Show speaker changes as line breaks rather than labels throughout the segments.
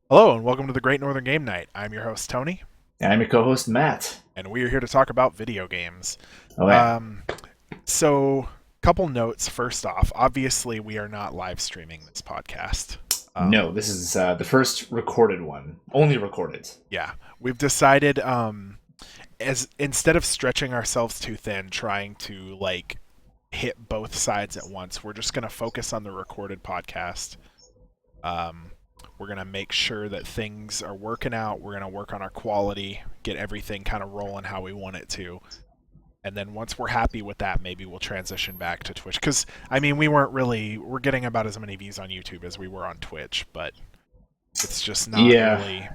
Hello and welcome to the Great Northern Game Night. I'm your host Tony,
And I'm your co-host Matt.
and we are here to talk about video games.
Oh yeah.
Um, so, couple notes. First off, obviously we are not live streaming this podcast.
No, this is the first recorded one. Only recorded.
Yeah, we've decided as instead of stretching ourselves too thin, trying to hit both sides at once, we're just gonna focus on the recorded podcast. Um, we're going to make sure that things are working out. We're going to work on our quality, get everything kind of rolling how we want it to. And then once we're happy with that, maybe we'll transition back to Twitch. Because, I mean, we're getting about as many views on YouTube as we were on Twitch, but it's just not
Yeah.
really.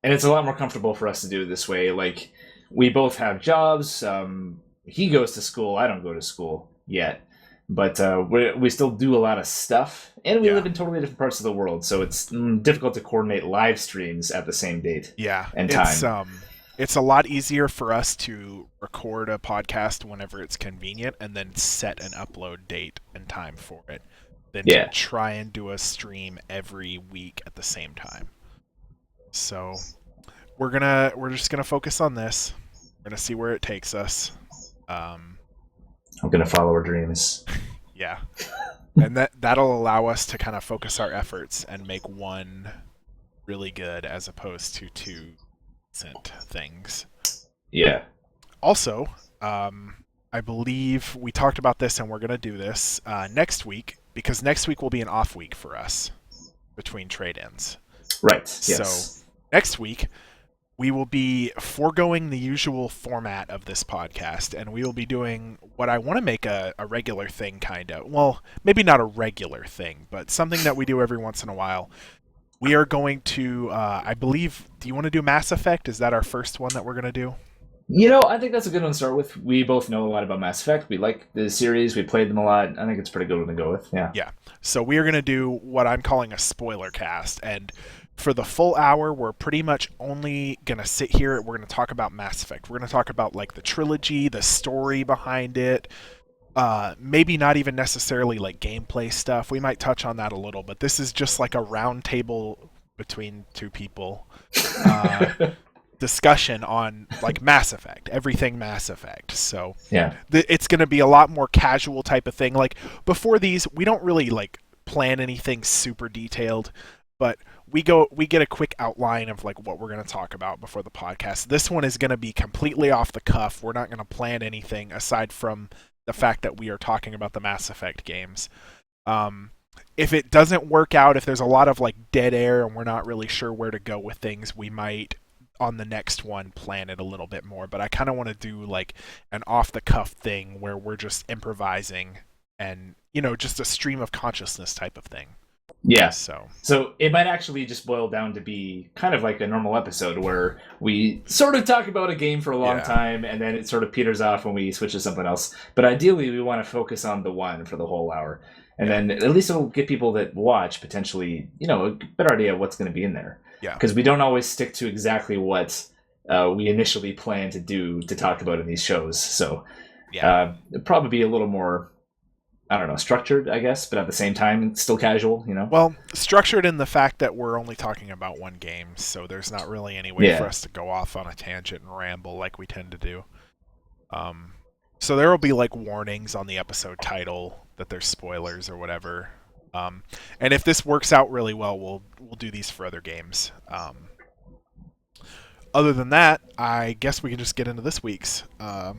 And it's a lot more comfortable for us to do it this way. Like, we both have jobs. He goes to school. I don't go to school yet. But we still do a lot of stuff. And we live in totally different parts of the world. So it's difficult to coordinate live streams at the same date and time.
It's a lot easier for us to record a podcast whenever it's convenient and then set an upload date and time for it than to try and do a stream every week at the same time. So we're just gonna focus on this. We're gonna see where it takes us.
I'm going to follow our dreams.
Yeah. And that'll allow us to kind of focus our efforts and make one really good as opposed to two decent things.
Yeah.
Also, I believe we talked about this and we're going to do this next week because next week will be an off week for us between trade-ins.
Right,
yes. So next week, we will be foregoing the usual format of this podcast, and we will be doing what I want to make a regular thing, kind of. Well, maybe not a regular thing, but something that we do every once in a while. We are going to, I believe, do you want to do Mass Effect? Is that our first one that we're going to do?
You know, I think that's a good one to start with. We both know a lot about Mass Effect. We like the series. We played them a lot. I think it's a pretty good one to go with, yeah.
Yeah. So we are going to do what I'm calling a spoiler cast, and for the full hour, we're pretty much only going to sit here. We're going to talk about Mass Effect. We're going to talk about the trilogy, the story behind it. Maybe not even necessarily gameplay stuff. We might touch on that a little, but this is just like a round table between two people discussion on Mass Effect, everything Mass Effect. So
yeah,
it's going to be a lot more casual type of thing. Like before these, we don't really plan anything super detailed, but we get a quick outline of what we're going to talk about before the podcast. This one is going to be completely off the cuff. We're not going to plan anything aside from the fact that we are talking about the Mass Effect games. If it doesn't work out, if there's a lot of dead air and we're not really sure where to go with things, we might on the next one plan it a little bit more. But I kind of want to do an off the cuff thing where we're just improvising and just a stream of consciousness type of thing.
Yeah. So it might actually just boil down to be kind of like a normal episode where we sort of talk about a game for a long time and then it sort of peters off when we switch to something else. But ideally, we want to focus on the one for the whole hour. And then at least it'll give people that watch potentially, a better idea of what's going to be in there.
Yeah.
Because we don't always stick to exactly what we initially plan to talk about in these shows. So it'll probably be a little more, I don't know, structured, I guess, but at the same time, still casual,
Well, structured in the fact that we're only talking about one game, so there's not really any way for us to go off on a tangent and ramble like we tend to do. So there will be warnings on the episode title that there's spoilers or whatever. And if this works out really well, we'll do these for other games. Other than that, I guess we can just get into this week's. The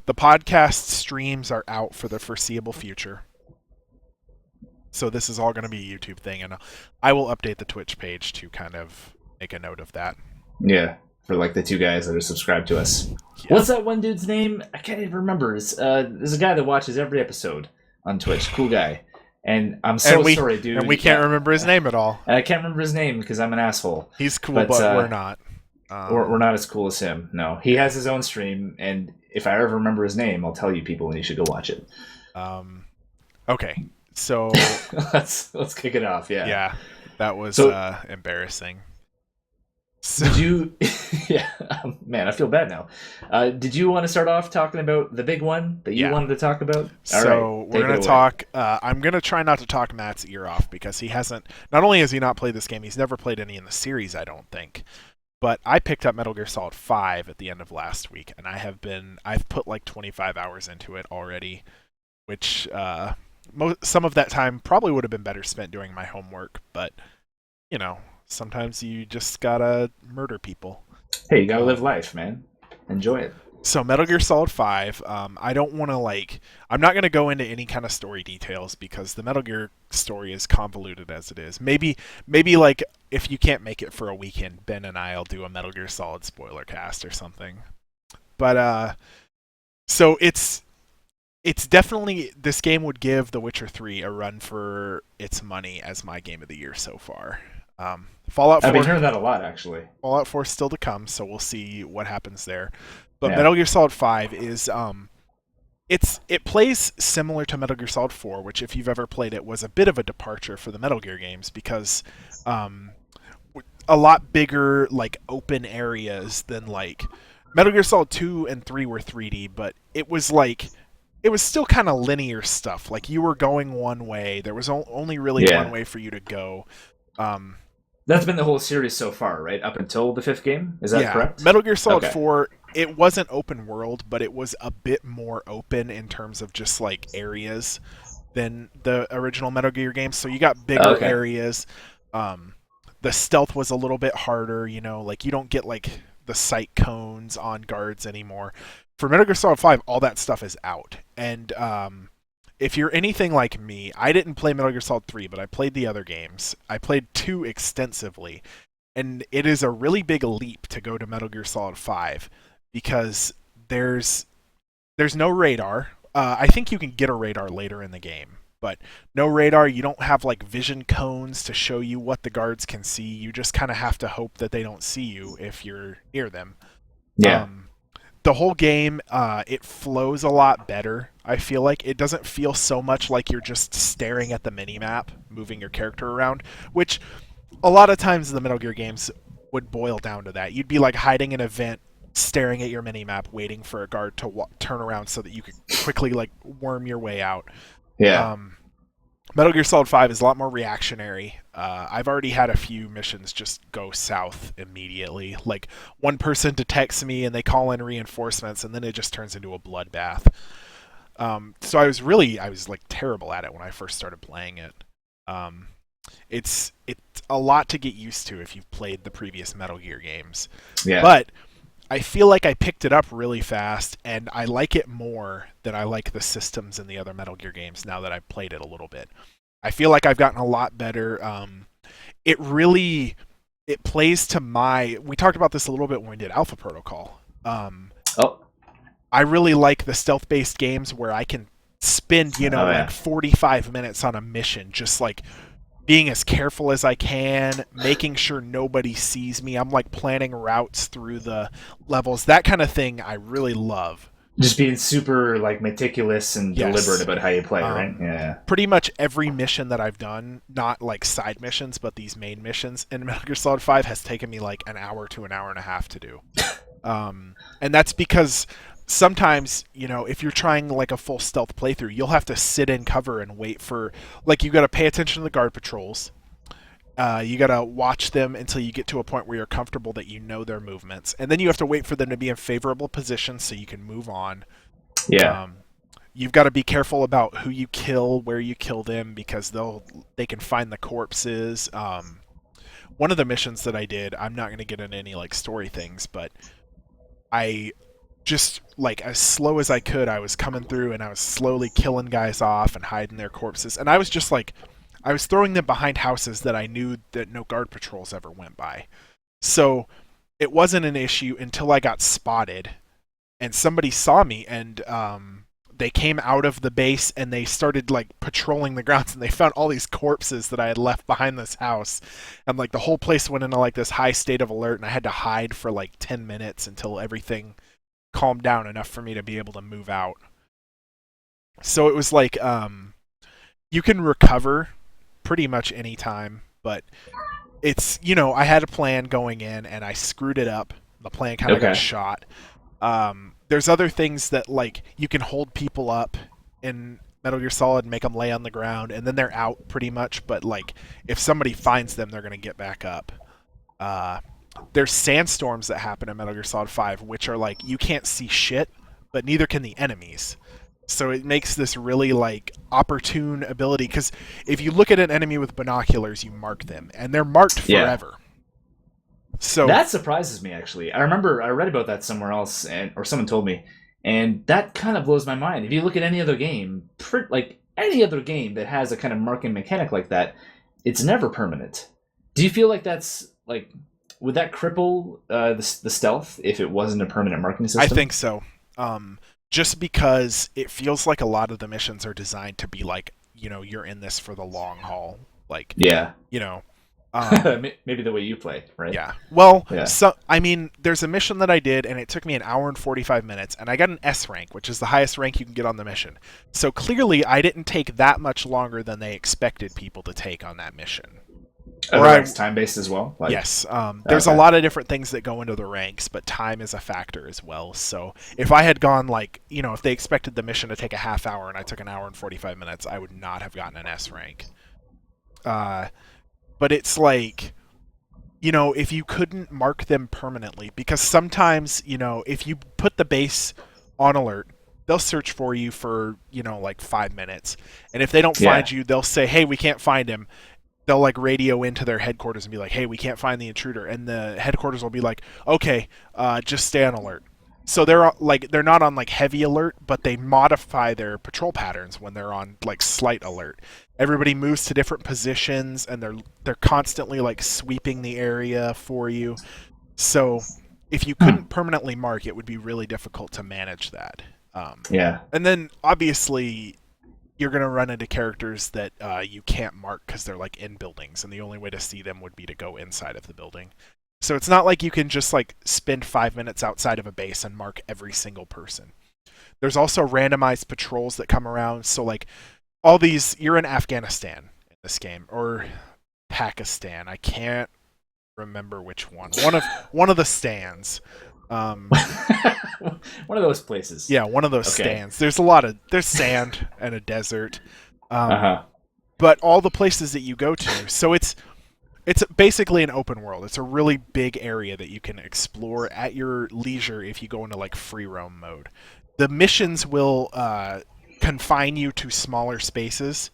podcast streams are out for the foreseeable future. So this is all going to be a YouTube thing, and I will update the Twitch page to kind of make a note of that.
Yeah, for the two guys that are subscribed to us. Yeah. What's that one dude's name? I can't even remember. There's a guy that watches every episode on Twitch. Cool guy. And I'm sorry, dude.
And we can't remember his name at all.
And I can't remember his name because I'm an asshole.
He's cool, but we're not.
We're not as cool as him. No, he has his own stream, and if I ever remember his name, I'll tell you people, and you should go watch it.
Okay, so
let's kick it off. Yeah.
Yeah, that was embarrassing. So,
Did you? Yeah, man, I feel bad now. Did you want to start off talking about the big one that you
yeah.
wanted to talk about? All right,
So we're
take it
gonna
away.
talk. I'm gonna try not to talk Matt's ear off because he hasn't. Not only has he not played this game, he's never played any in the series. I don't think. But I picked up Metal Gear Solid 5 at the end of last week, and I've put like 25 hours into it already, which some of that time probably would have been better spent doing my homework. But you know, sometimes you just gotta murder people.
Hey, you gotta live
Um,
life, man. Enjoy it.
so Metal Gear Solid 5, I don't want to I'm not going to go into any kind of story details because the Metal Gear story is convoluted as it is. Maybe like if you can't make it for a weekend, Ben and I'll do a Metal Gear Solid spoiler cast or something. But so it's definitely, this game would give The Witcher 3 a run for its money as my game of the year so far. Fallout
I've been
4
hearing that a lot, actually.
Fallout 4 is still to come, so we'll see what happens there. But
Yeah.
Metal Gear Solid 5 is it plays similar to Metal Gear Solid 4, which if you've ever played it was a bit of a departure for the Metal Gear games because um, a lot bigger like open areas than like Metal Gear Solid 2 and 3 were 3D, but it was still kind of linear stuff. Like you were going one way, there was only really one
Yeah.
way for you to go. Um,
That's been the whole series so far, right? Up until the fifth game. Is that
Yeah,
correct?
Metal Gear Solid
Okay.
4, it wasn't open world, but it was a bit more open in terms of just like areas than the original Metal Gear games. So you got bigger
Okay.
areas. Um, the stealth was a little bit harder, like you don't get like the sight cones on guards anymore. For Metal Gear Solid 5, all that stuff is out. And if you're anything like me, I didn't play Metal Gear Solid 3, but I played the other games. I played 2 extensively, and it is a really big leap to go to Metal Gear Solid 5 because there's there's no radar. I think you can get a radar later in the game, but no radar. You don't have like vision cones to show you what the guards can see. You just kind of have to hope that they don't see you if you're near them.
Yeah.
Um, the whole game, it flows a lot better. I feel like it doesn't feel so much like you're just staring at the mini map, moving your character around, which a lot of times the Metal Gear games would boil down to that. You'd be like hiding an event, staring at your mini map, waiting for a guard to turn around so that you could quickly like worm your way out.
Yeah.
Um, Metal Gear Solid 5 is a lot more reactionary. I've already had a few missions just go south immediately. Like one person detects me and they call in reinforcements, and then it just turns into a bloodbath. So I was like terrible at it when I first started playing it. Um, it's a lot to get used to if you've played the previous Metal Gear games.
Yeah.
But I feel like I picked it up really fast, and I like it more than I like the systems in the other Metal Gear games now that I've played it a little bit. I feel like I've gotten a lot better. It really it plays to my. We talked about this a little bit when we did Alpha Protocol.
Oh.
I really like the stealth-based games where I can spend,
Oh
like
yeah.
45 minutes on a mission, just like being as careful as I can, making sure nobody sees me. I'm like planning routes through the levels. That kind of thing I really love.
Just being super like meticulous and deliberate
Yes.
about how you play, right?
Um,
Yeah.
Pretty much every mission that I've done, not like side missions, but these main missions in Metal Gear Solid 5 has taken me like an hour to an hour and a half to do. And that's because sometimes, if you're trying like a full stealth playthrough, you'll have to sit in cover and wait for, like, you got to pay attention to the guard patrols. You got to watch them until you get to a point where you're comfortable that you know their movements. And then you have to wait for them to be in favorable positions so you can move on.
Yeah.
Um, you've got to be careful about who you kill, where you kill them, because they can find the corpses. One of the missions that I did, I'm not going to get into any like story things, but I just like as slow as I could, I was coming through and I was slowly killing guys off and hiding their corpses. And I was just like, I was throwing them behind houses that I knew that no guard patrols ever went by. So it wasn't an issue until I got spotted and somebody saw me, and they came out of the base and they started like patrolling the grounds, and they found all these corpses that I had left behind this house. And like the whole place went into like this high state of alert, and I had to hide for like 10 minutes until everything calmed down enough for me to be able to move out. So it was like you can recover pretty much any time, but it's, I had a plan going in and I screwed it up. The plan kind of got
Okay.
shot. There's other things that, like, you can hold people up in Metal Gear Solid and make them lay on the ground, and then they're out pretty much. But like, if somebody finds them, they're gonna get back up. Uh, there's sandstorms that happen in Metal Gear Solid 5, which are like you can't see shit, but neither can the enemies. So it makes this really like opportune ability because if you look at an enemy with binoculars, you mark them, and they're marked
Yeah.
forever. So
That surprises me actually. I remember I read about that somewhere else, and or someone told me, and that kind of blows my mind. If you look at any other game, like any other game that has a kind of marking mechanic like that, it's never permanent. Do you feel like that's like would that cripple the stealth if it wasn't a permanent marking
I
system?
think so. Just because it feels like a lot of the missions are designed to be like, you're in this for the long haul. Like,
Yeah.
you know, um,
Maybe the way you play, right?
yeah. Well,
Yeah.
so I mean, there's a mission that I did, and it took me an hour and 45 minutes, and I got an S rank, which is the highest rank you can get on the mission. So clearly, I didn't take that much longer than they expected people to take on that mission.
Are
Or
the
I,
ranks time based as well? Like,
yes, there's a
okay.
lot of different things that go into the ranks, but time is a factor as well. So if I had gone like, if they expected the mission to take a half hour and I took an hour and 45 minutes, I would not have gotten an S rank. Uh, but it's like, if you couldn't mark them permanently, because sometimes, if you put the base on alert, they'll search for you for, like 5 minutes. And if they don't
Yeah.
find you, they'll say, hey, we can't find him. They'll like radio into their headquarters and be like, hey, we can't find the intruder. And the headquarters will be like, okay, just stay on alert. So they're not on like heavy alert, but they modify their patrol patterns when they're on like slight alert. Everybody moves to different positions, and they're constantly like sweeping the area for you. So if you
Hmm.
couldn't permanently mark, it would be really difficult to manage that.
Yeah.
And then obviously you're going to run into characters that you can't mark because they're like in buildings, and the only way to see them would be to go inside of the building. So it's not like you can just like spend 5 minutes outside of a base and mark every single person. There's also randomized patrols that come around. So like all these, you're in Afghanistan in this game, or Pakistan. I can't remember which one. One of the stands. Um,
One of those places.
yeah, one of those
Okay.
stands. There's sand and a desert.
Uh
Um,
huh.
but all the places that you go to. So it's basically an open world. It's a really big area that you can explore at your leisure if you go into like free roam mode. The missions will confine you to smaller spaces,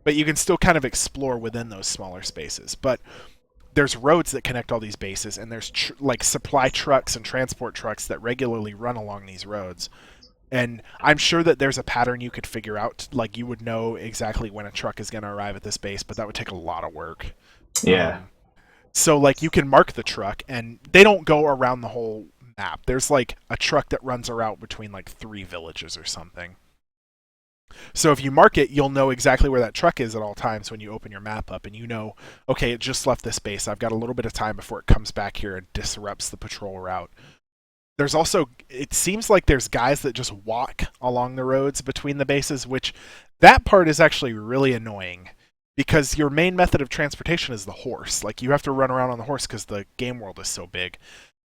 but you can still kind of explore within those smaller spaces. But there's roads that connect all these bases, and there's like supply trucks and transport trucks that regularly run along these roads. And I'm sure that there's a pattern you could figure out. Like you would know exactly when a truck is going to arrive at this base, but that would take a lot of work.
Yeah.
So like you can mark the truck, and they don't go around the whole map. There's like a truck that runs a route between like 3 villages or something. So if you mark it, you'll know exactly where that truck is at all times when you open your map up, and okay, it just left this base. I've got a little bit of time before it comes back here and disrupts the patrol route. There's also, it seems like there's guys that just walk along the roads between the bases, which that part is actually really annoying because your main method of transportation is the horse. Like you have to run around on the horse because the game world is so big.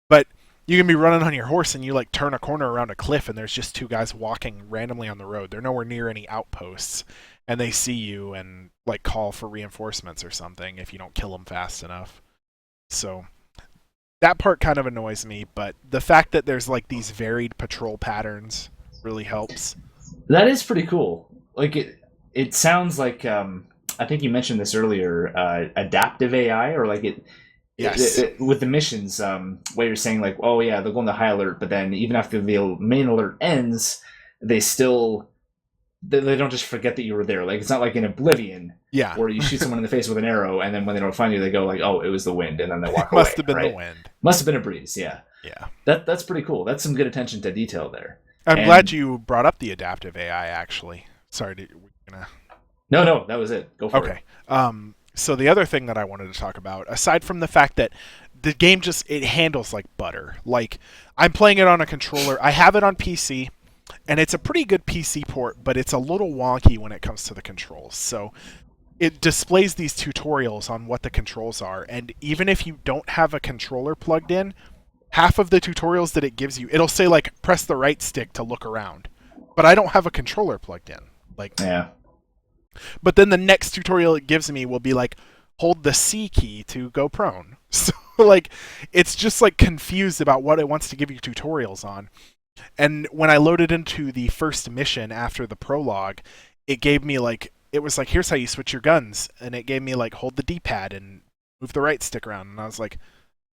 But you can be running on your horse and you like turn a corner around a cliff and there's just 2 guys walking randomly on the road. They're nowhere near any outposts, and they see you and like call for reinforcements or something if you don't kill them fast enough. So that part kind of annoys me, but the fact that there's like these varied patrol patterns really helps.
That is pretty cool. Like it sounds like I think you mentioned this earlier, adaptive AI, or like
Yes.
with the missions, where you're saying like, oh yeah, they'll go into high alert, but then even after the main alert ends, they still they don't just forget that you were there. Like it's not like in Oblivion
Yeah.
where you shoot someone in the face with an arrow, and then when they don't find you, they go like, oh, it was the wind, and then they walk away.
Must have been
right?
the wind.
Must have been a breeze. Yeah,
Yeah.
that's pretty cool. That's some good attention to detail there.
I'm glad
And
you brought up the adaptive AI actually. Sorry, we're gonna
no, that was it. Go for it.
Okay. So the other thing that I wanted to talk about, aside from the fact that the game it handles like butter. Like I'm playing it on a controller. I have it on PC, and it's a pretty good PC port, but it's a little wonky when it comes to the controls. So it displays these tutorials on what the controls are, and even if you don't have a controller plugged in, half of the tutorials that it gives you, it'll say like press the right stick to look around, but I don't have a controller plugged in. Like,
Yeah.
but then the next tutorial it gives me will be like hold the C key to go prone. So like it's just like confused about what it wants to give you tutorials on. And when I loaded into the first mission after the prologue, it gave me like it was like here's how you switch your guns, and it gave me like hold the D-pad and move the right stick around, and I was like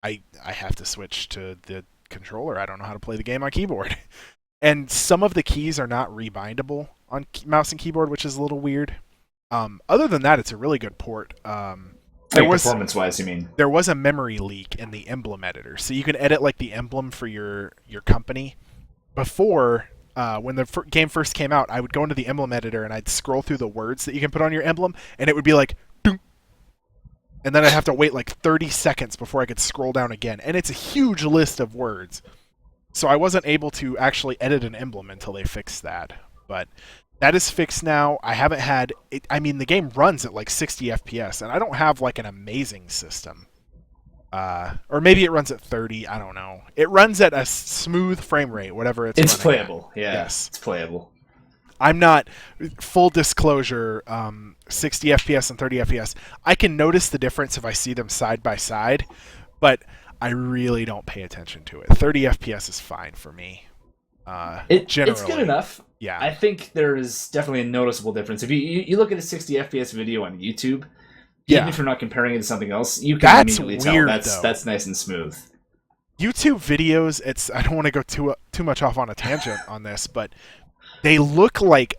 I have to switch to the controller. I don't know how to play the game on keyboard. And some of the keys are not rebindable on mouse and keyboard, which is a little weird. Other than that, it's a really good port.
Performance-wise, you mean?
There was a memory leak in the emblem editor, so you can edit like the emblem for your company. Before, when the game first came out, I would go into the emblem editor and I'd scroll through the words that you can put on your emblem, and it would be like, "Dunk," and then I'd have to wait like 30 seconds before I could scroll down again. And it's a huge list of words, so I wasn't able to actually edit an emblem until they fixed that. But that is fixed now. I haven't had it. I mean, the game runs at like 60 FPS, and I don't have like an amazing system. Or maybe it runs at 30. I don't know. It runs at a smooth frame rate, whatever it's.
It's
running
playable.
at.
Yeah,
Yes,
it's playable.
I'm not. Full disclosure. 60 FPS and 30 FPS. I can notice the difference if I see them side by side, but I really don't pay attention to it. 30 FPS is fine for me. Generally,
It's good enough.
Yeah.
I think there is definitely a noticeable difference. If you look at a 60 FPS video on YouTube, even if you're not comparing it to something else, you can immediately tell that's nice and smooth.
YouTube videos, I don't want to go too much off on a tangent on this, but they look like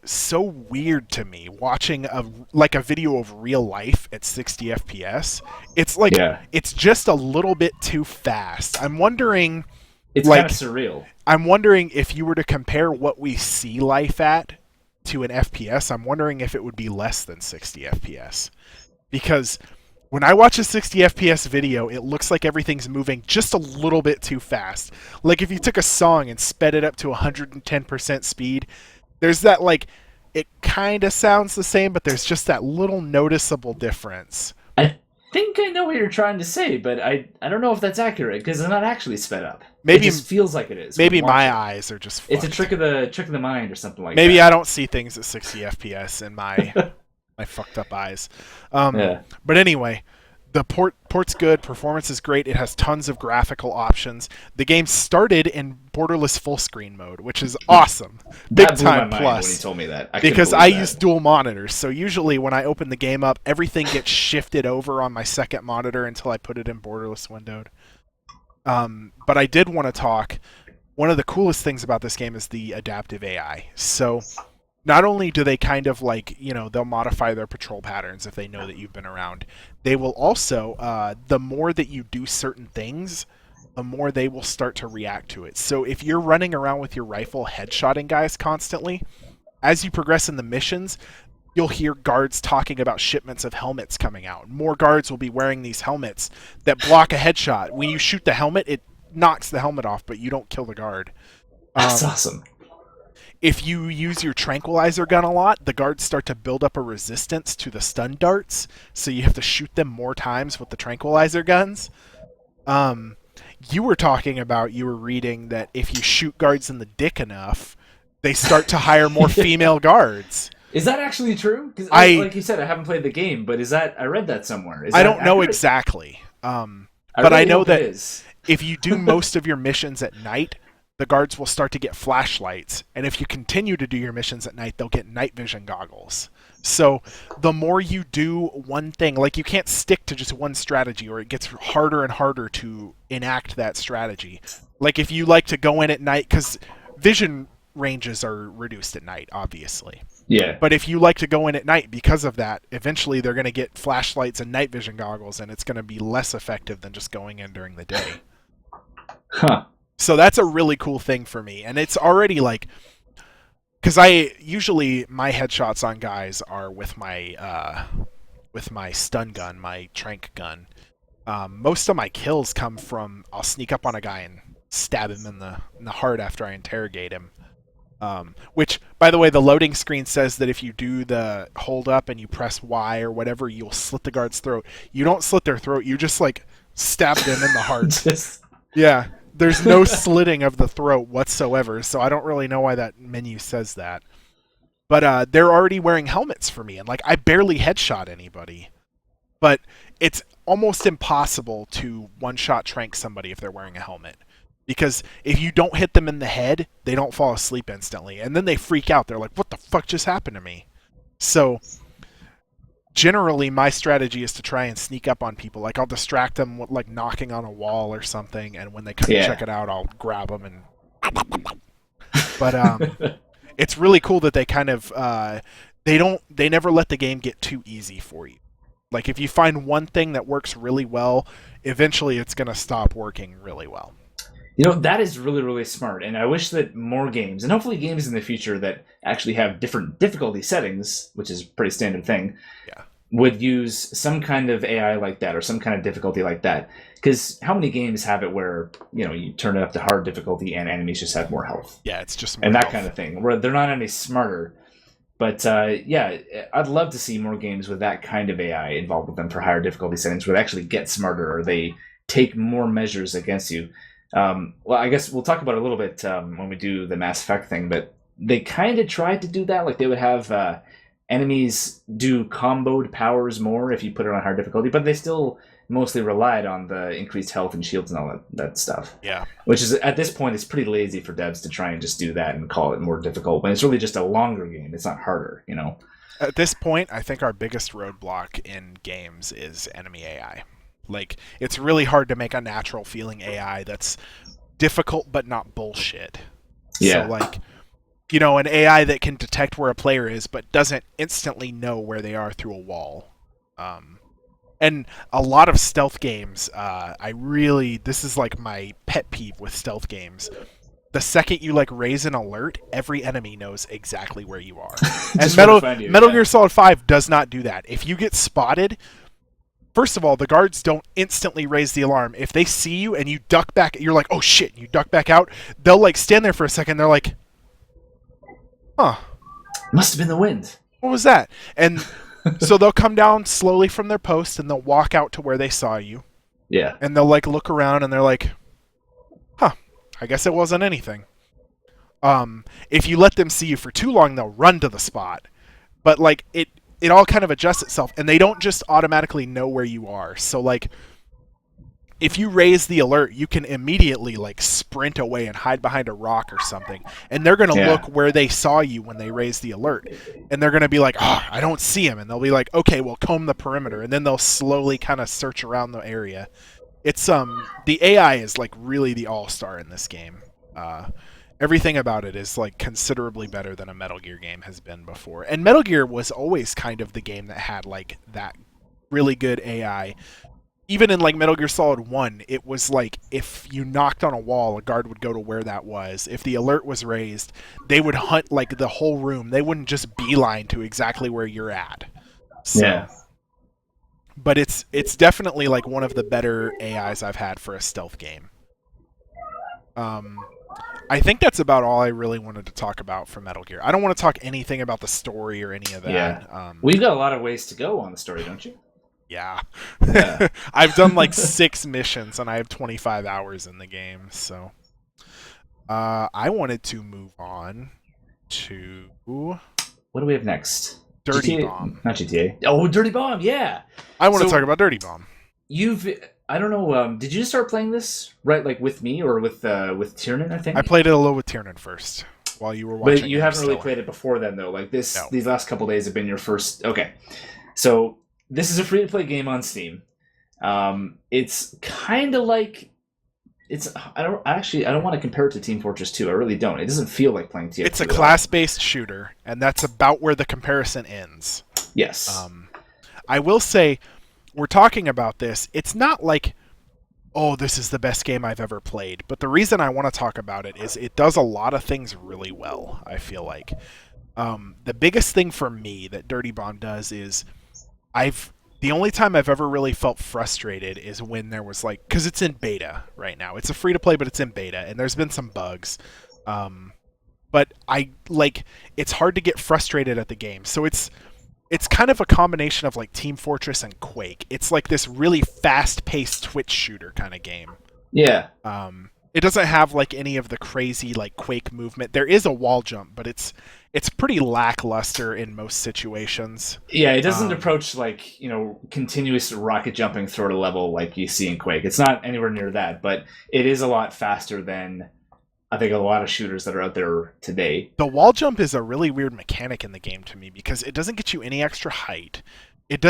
so weird to me watching a video of real life at 60 FPS. It's like it's just a little bit too fast. I'm wondering
it's kind of surreal.
I'm wondering if you were to compare what we see life at to an FPS, I'm wondering if it would be less than 60 FPS. Because when I watch a 60 FPS video, it looks like everything's moving just a little bit too fast. Like if you took a song and sped it up to 110% speed, there's that like, it kind of sounds the same, but there's just that little noticeable difference.
I think I know what you're trying to say, but I don't know if that's accurate because it's not actually sped up.
Maybe
it just feels like it is.
Maybe my eyes are just fucked.
It's a trick of the mind or something like that.
Maybe I don't see things at 60 FPS in my my fucked up eyes. But anyway, the port's good, performance is great, it has tons of graphical options. The game started in borderless full screen mode, which is awesome. Big time plus.
When he told me that.
Because I use dual monitors, so usually when I open the game up, everything gets shifted over on my second monitor until I put it in borderless windowed. But I did want to talk, one of the coolest things about this game is the adaptive AI. So not only do they kind of like, they'll modify their patrol patterns if they know that you've been around, they will also, the more that you do certain things, the more they will start to react to it. So if you're running around with your rifle headshotting guys constantly, as you progress in the missions, you'll hear guards talking about shipments of helmets coming out. More guards will be wearing these helmets that block a headshot. When you shoot the helmet, it knocks the helmet off, but you don't kill the guard.
That's awesome.
If you use your tranquilizer gun a lot, the guards start to build up a resistance to the stun darts, so you have to shoot them more times with the tranquilizer guns. You were reading that if you shoot guards in the dick enough, they start to hire more female guards.
Is that actually true? Because, like you said, I haven't played the game, but I read that somewhere.
I don't know exactly. But I know that if you do most of your missions at night, the guards will start to get flashlights, and if you continue to do your missions at night, they'll get night vision goggles. So the more you do one thing, like you can't stick to just one strategy, or it gets harder and harder to enact that strategy. Like if you like to go in at night, because vision ranges are reduced at night, obviously.
Yeah.
But if you like to go in at night because of that, eventually they're going to get flashlights and night vision goggles, and it's going to be less effective than just going in during the day.
Huh.
So that's a really cool thing for me. And it's already like, because usually my headshots on guys are with my stun gun, my trank gun. Most of my kills come from, I'll sneak up on a guy and stab him in the heart after I interrogate him. Which, by the way, the loading screen says that if you do the hold up and you press Y or whatever, you'll slit the guard's throat. You don't slit their throat. You just like stab them in the heart.
Just
Yeah, there's no slitting of the throat whatsoever. So I don't really know why that menu says that. But they're already wearing helmets for me, and like I barely headshot anybody. But it's almost impossible to one-shot trank somebody if they're wearing a helmet. Because if you don't hit them in the head, they don't fall asleep instantly. And then they freak out. They're like, what the fuck just happened to me? So generally my strategy is to try and sneak up on people. Like I'll distract them with like knocking on a wall or something, and when they come to check it out, I'll grab them and... But it's really cool that they kind of... they never let the game get too easy for you. Like if you find one thing that works really well, eventually it's going to stop working really well.
That is really, really smart. And I wish that more games, and hopefully games in the future that actually have different difficulty settings, which is a pretty standard thing, would use some kind of AI like that or some kind of difficulty like that. Because how many games have it where, you turn it up to hard difficulty and enemies just have more health?
Yeah, it's just
more and that health. Kind of thing, where they're not any smarter. But I'd love to see more games with that kind of AI involved with them for higher difficulty settings where they actually get smarter or they take more measures against you. Well, I guess we'll talk about it a little bit when we do the Mass Effect thing, but they kind of tried to do that. Like they would have enemies do comboed powers more if you put it on hard difficulty, but they still mostly relied on the increased health and shields and all that stuff.
Yeah.
Which is, at this point, it's pretty lazy for devs to try and just do that and call it more difficult, when it's really just a longer game. It's not harder,
At this point, I think our biggest roadblock in games is enemy AI. Like, it's really hard to make a natural feeling AI that's difficult but not bullshit.
Yeah.
So, like, an AI that can detect where a player is but doesn't instantly know where they are through a wall. And a lot of stealth games, this is like my pet peeve with stealth games. The second you like raise an alert, every enemy knows exactly where you are. And Metal Gear Solid 5 does not do that. If you get spotted... First of all, the guards don't instantly raise the alarm. If they see you and you duck back, you're like, oh shit, you duck back out, they'll like stand there for a second, they're like, huh.
Must have been the wind.
What was that? And so they'll come down slowly from their post and they'll walk out to where they saw you.
Yeah.
And they'll like look around and they're like, huh, I guess it wasn't anything. If you let them see you for too long, they'll run to the spot. But like it all kind of adjusts itself, and they don't just automatically know where you are. So, like, if you raise the alert, you can immediately, like, sprint away and hide behind a rock or something, and they're going to look where they saw you when they raised the alert, and they're going to be like, I don't see him, and they'll be like, okay, well, comb the perimeter, and then they'll slowly kind of search around the area. It's, the AI is, like, really the all-star in this game. Everything about it is like considerably better than a Metal Gear game has been before. And Metal Gear was always kind of the game that had like that really good AI. Even in like Metal Gear Solid 1, it was like if you knocked on a wall, a guard would go to where that was. If the alert was raised, they would hunt like the whole room. They wouldn't just beeline to exactly where you're at. So,
yeah.
But it's definitely like one of the better AIs I've had for a stealth game. I think that's about all I really wanted to talk about for Metal Gear. I don't want to talk anything about the story or any of that.
Yeah. We've got a lot of ways to go on the story, don't you?
Yeah. I've done like 6 missions and I have 25 hours in the game, so I wanted to move on to
what do we have next?
Dirty
GTA?
Bomb.
Not GTA. Oh, Dirty Bomb, yeah.
I want to talk about Dirty Bomb.
I don't know. Did you start playing this right, like with me or with Tiernan? I think
I played it a little with Tiernan first while you were watching.
But you haven't really played it before then, though. Like this, These last couple days have been your first. Okay, so this is a free to play game on Steam. It's kind of like I don't want to compare it to Team Fortress 2. I really don't. It doesn't feel like playing TF2.
It's a class-based shooter, and that's about where the comparison ends.
Yes.
I will say, we're talking about this. It's not like, oh, this is the best game I've ever played. But the reason I want to talk about it is it does a lot of things really well, I feel like. The biggest thing for me that Dirty Bomb does is the only time I've ever really felt frustrated is when there was like, because it's in beta right now. It's a free to play, but it's in beta, and there's been some bugs. But but I like it's hard to get frustrated at the game. So it's kind of a combination of like Team Fortress and Quake. It's like this really fast-paced Twitch shooter kind of game.
Yeah.
It doesn't have like any of the crazy like Quake movement. There is a wall jump, but it's pretty lackluster in most situations.
Yeah, it doesn't approach like, continuous rocket jumping through a level like you see in Quake. It's not anywhere near that, but it is a lot faster than I think a lot of shooters that are out there today.
The wall jump is a really weird mechanic in the game to me because it doesn't get you any extra height. It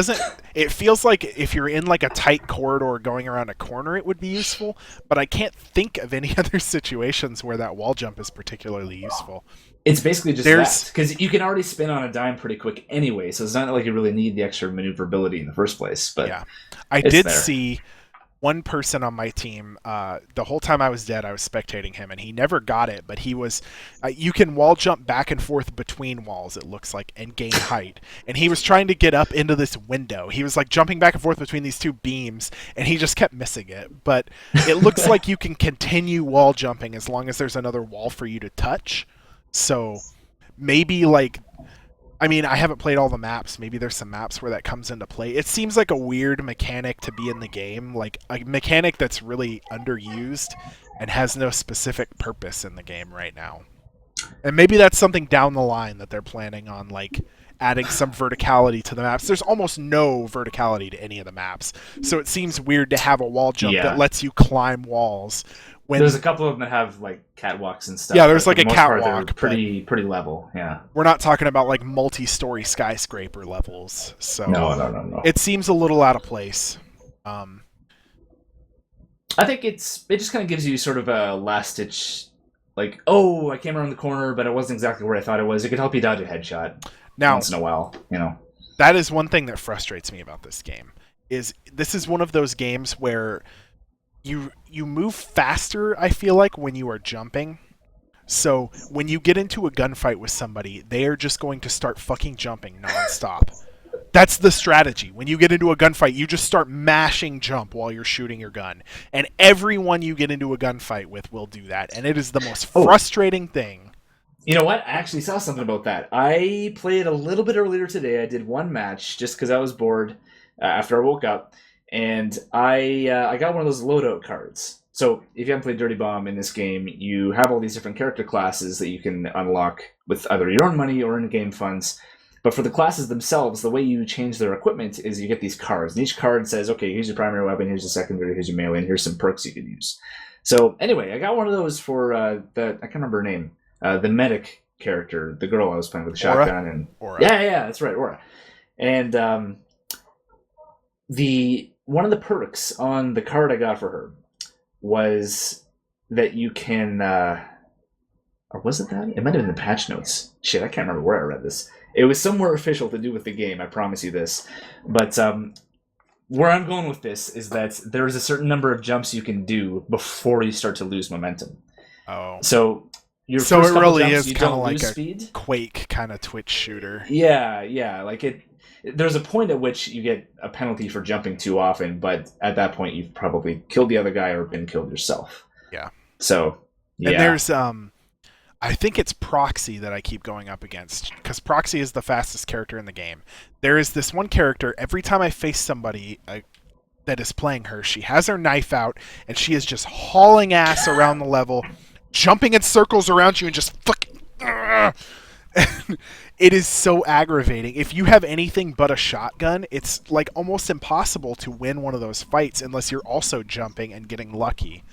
feels like if you're in like a tight corridor going around a corner, it would be useful, but I can't think of any other situations where that wall jump is particularly useful.
It's basically just that, because you can already spin on a dime pretty quick anyway, so it's not like you really need the extra maneuverability in the first place. But
yeah, I did see one person on my team, the whole time I was dead, I was spectating him, and he never got it, but he was, you can wall jump back and forth between walls, it looks like, and gain height. And he was trying to get up into this window. He was like jumping back and forth between these two beams, and he just kept missing it. But it looks like you can continue wall jumping as long as there's another wall for you to touch. So maybe like, I mean, I haven't played all the maps. Maybe there's some maps where that comes into play. It seems like a weird mechanic to be in the game, like a mechanic that's really underused and has no specific purpose in the game right now. And maybe that's something down the line that they're planning on, like adding some verticality to the maps. There's almost no verticality to any of the maps, so it seems weird to have a wall jump that lets you climb walls.
There's a couple of them that have like catwalks and stuff.
Yeah, there's like a catwalk.
Pretty level. Yeah.
We're not talking about like multi-story skyscraper levels. So
no.
It seems a little out of place.
I think it just kind of gives you sort of a last ditch, like, oh, I came around the corner, but it wasn't exactly where I thought it was. It could help you dodge a headshot once in a while.
That is one thing that frustrates me about this game. This is one of those games where you move faster, I feel like, when you are jumping. So when you get into a gunfight with somebody, they are just going to start fucking jumping nonstop. That's the strategy. When you get into a gunfight, you just start mashing jump while you're shooting your gun. And everyone you get into a gunfight with will do that. And it is the most frustrating thing.
You know what? I actually saw something about that. I played a little bit earlier today. I did one match just because I was bored after I woke up. And I got one of those loadout cards. So if you haven't played Dirty Bomb in this game, you have all these different character classes that you can unlock with either your own money or in-game funds. But for the classes themselves, the way you change their equipment is you get these cards. And each card says, okay, here's your primary weapon, here's your secondary, here's your melee, and here's some perks you can use. So anyway, I got one of those for I can't remember her name, the medic character, the girl I was playing with the shotgun. And
Aura.
Yeah, that's right, Aura. And one of the perks on the card I got for her was that you can, or was it that? It might have been the patch notes. Shit, I can't remember where I read this. It was somewhere official to do with the game, I promise you this. But where I'm going with this is that there's a certain number of jumps you can do before you start to lose momentum.
Oh.
So it
really is
kind of
like a
speed.
Quake kind of Twitch shooter.
Yeah. Like there's a point at which you get a penalty for jumping too often, but at that point you've probably killed the other guy or been killed yourself.
Yeah.
So, yeah.
And there's, I think it's Proxy that I keep going up against, because Proxy is the fastest character in the game. There is this one character, every time I face somebody that is playing her, she has her knife out, and she is just hauling ass around the level, jumping in circles around you and just fucking... It is so aggravating. If you have anything but a shotgun, it's like almost impossible to win one of those fights unless you're also jumping and getting lucky.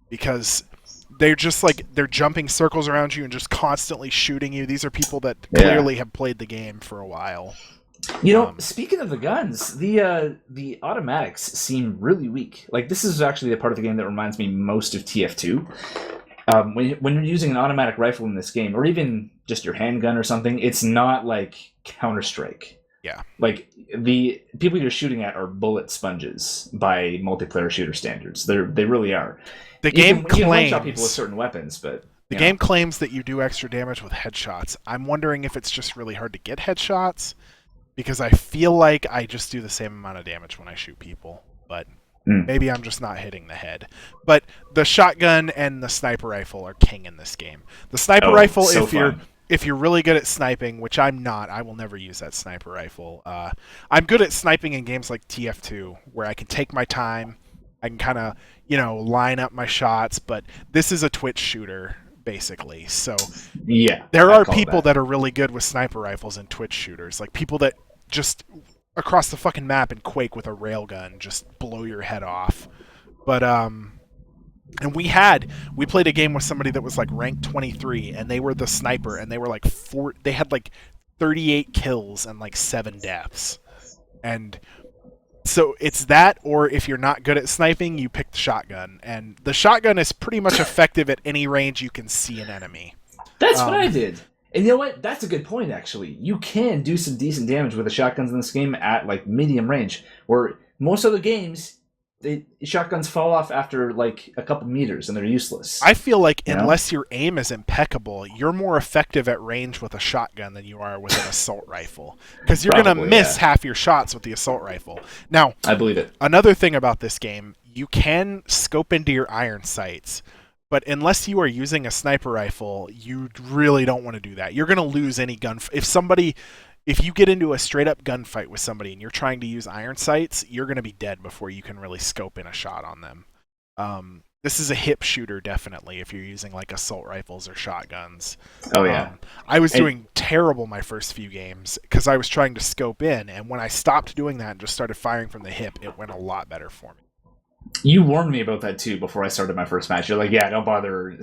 Because they're just like, they're jumping circles around you and just constantly shooting you. These are people that clearly have played the game for a while.
Speaking of the guns, the automatics seem really weak. Like, this is actually the part of the game that reminds me most of TF2. When you're using an automatic rifle in this game, or even just your handgun or something, it's not like Counter-Strike.
Yeah.
Like, the people you're shooting at are bullet sponges by multiplayer shooter standards. They really are.
The game claims...
You can one-shot people with certain weapons, but...
The game claims that you do extra damage with headshots. I'm wondering if it's just really hard to get headshots, because I feel like I just do the same amount of damage when I shoot people, but... Maybe I'm just not hitting the head. But the shotgun and the sniper rifle are king in this game. The sniper rifle,
so fun.
if you're really good at sniping, which I'm not, I will never use that sniper rifle. I'm good at sniping in games like TF2, where I can take my time. I can kind of, line up my shots. But this is a Twitch shooter, basically. So
Yeah,
there are people that are really good with sniper rifles in Twitch shooters, like people that just across the fucking map and Quake with a railgun just blow your head off. But and we played a game with somebody that was like ranked 23 and they were the sniper and they were like they had like 38 kills and like 7 deaths. And so it's that, or if you're not good at sniping, you pick the shotgun, and the shotgun is pretty much effective at any range you can see an enemy.
That's what I did. And you know what? That's a good point, actually. You can do some decent damage with the shotguns in this game at, like, medium range, where most other games, shotguns fall off after, like, a couple meters, and they're useless.
I feel like unless your aim is impeccable, you're more effective at range with a shotgun than you are with an assault rifle. Because you're going to miss half your shots with the assault rifle. Now,
I believe it.
Another thing about this game, you can scope into your iron sights, but unless you are using a sniper rifle, you really don't want to do that. You're going to lose any gun. If you get into a straight up gunfight with somebody and you're trying to use iron sights, you're going to be dead before you can really scope in a shot on them. This is a hip shooter, definitely, if you're using like assault rifles or shotguns.
Oh, yeah.
I was doing terrible my first few games because I was trying to scope in, and when I stopped doing that and just started firing from the hip, it went a lot better for me.
You warned me about that too before I started my first match. You're like, yeah, don't bother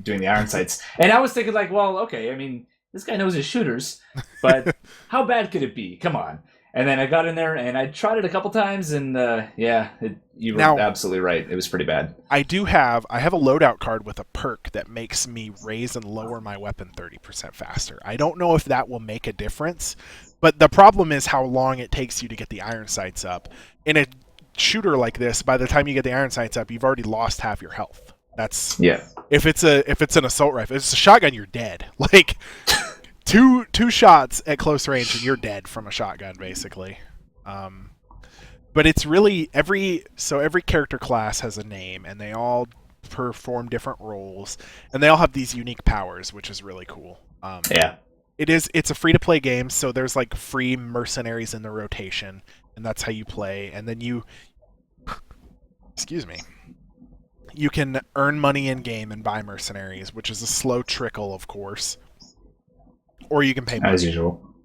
doing the iron sights. And I was thinking like, well, okay, I mean, this guy knows his shooters, but how bad could it be? Come on. And then I got in there and I tried it a couple times, and you were absolutely right. It was pretty bad. I
have a loadout card with a perk that makes me raise and lower my weapon 30% faster. I don't know if that will make a difference, but the problem is how long it takes you to get the iron sights up. In a shooter like this, by the time you get the iron sights up, you've already lost half your health. That's if it's an assault rifle. If it's a shotgun, you're dead. Like two shots at close range and you're dead from a shotgun, basically. But it's really every character class has a name, and they all perform different roles, and they all have these unique powers, which is really cool. It's a free to play game, so there's like free mercenaries in the rotation, and that's how you play. And then you can earn money in game and buy mercenaries, which is a slow trickle, of course. Or you can pay money.
As usual.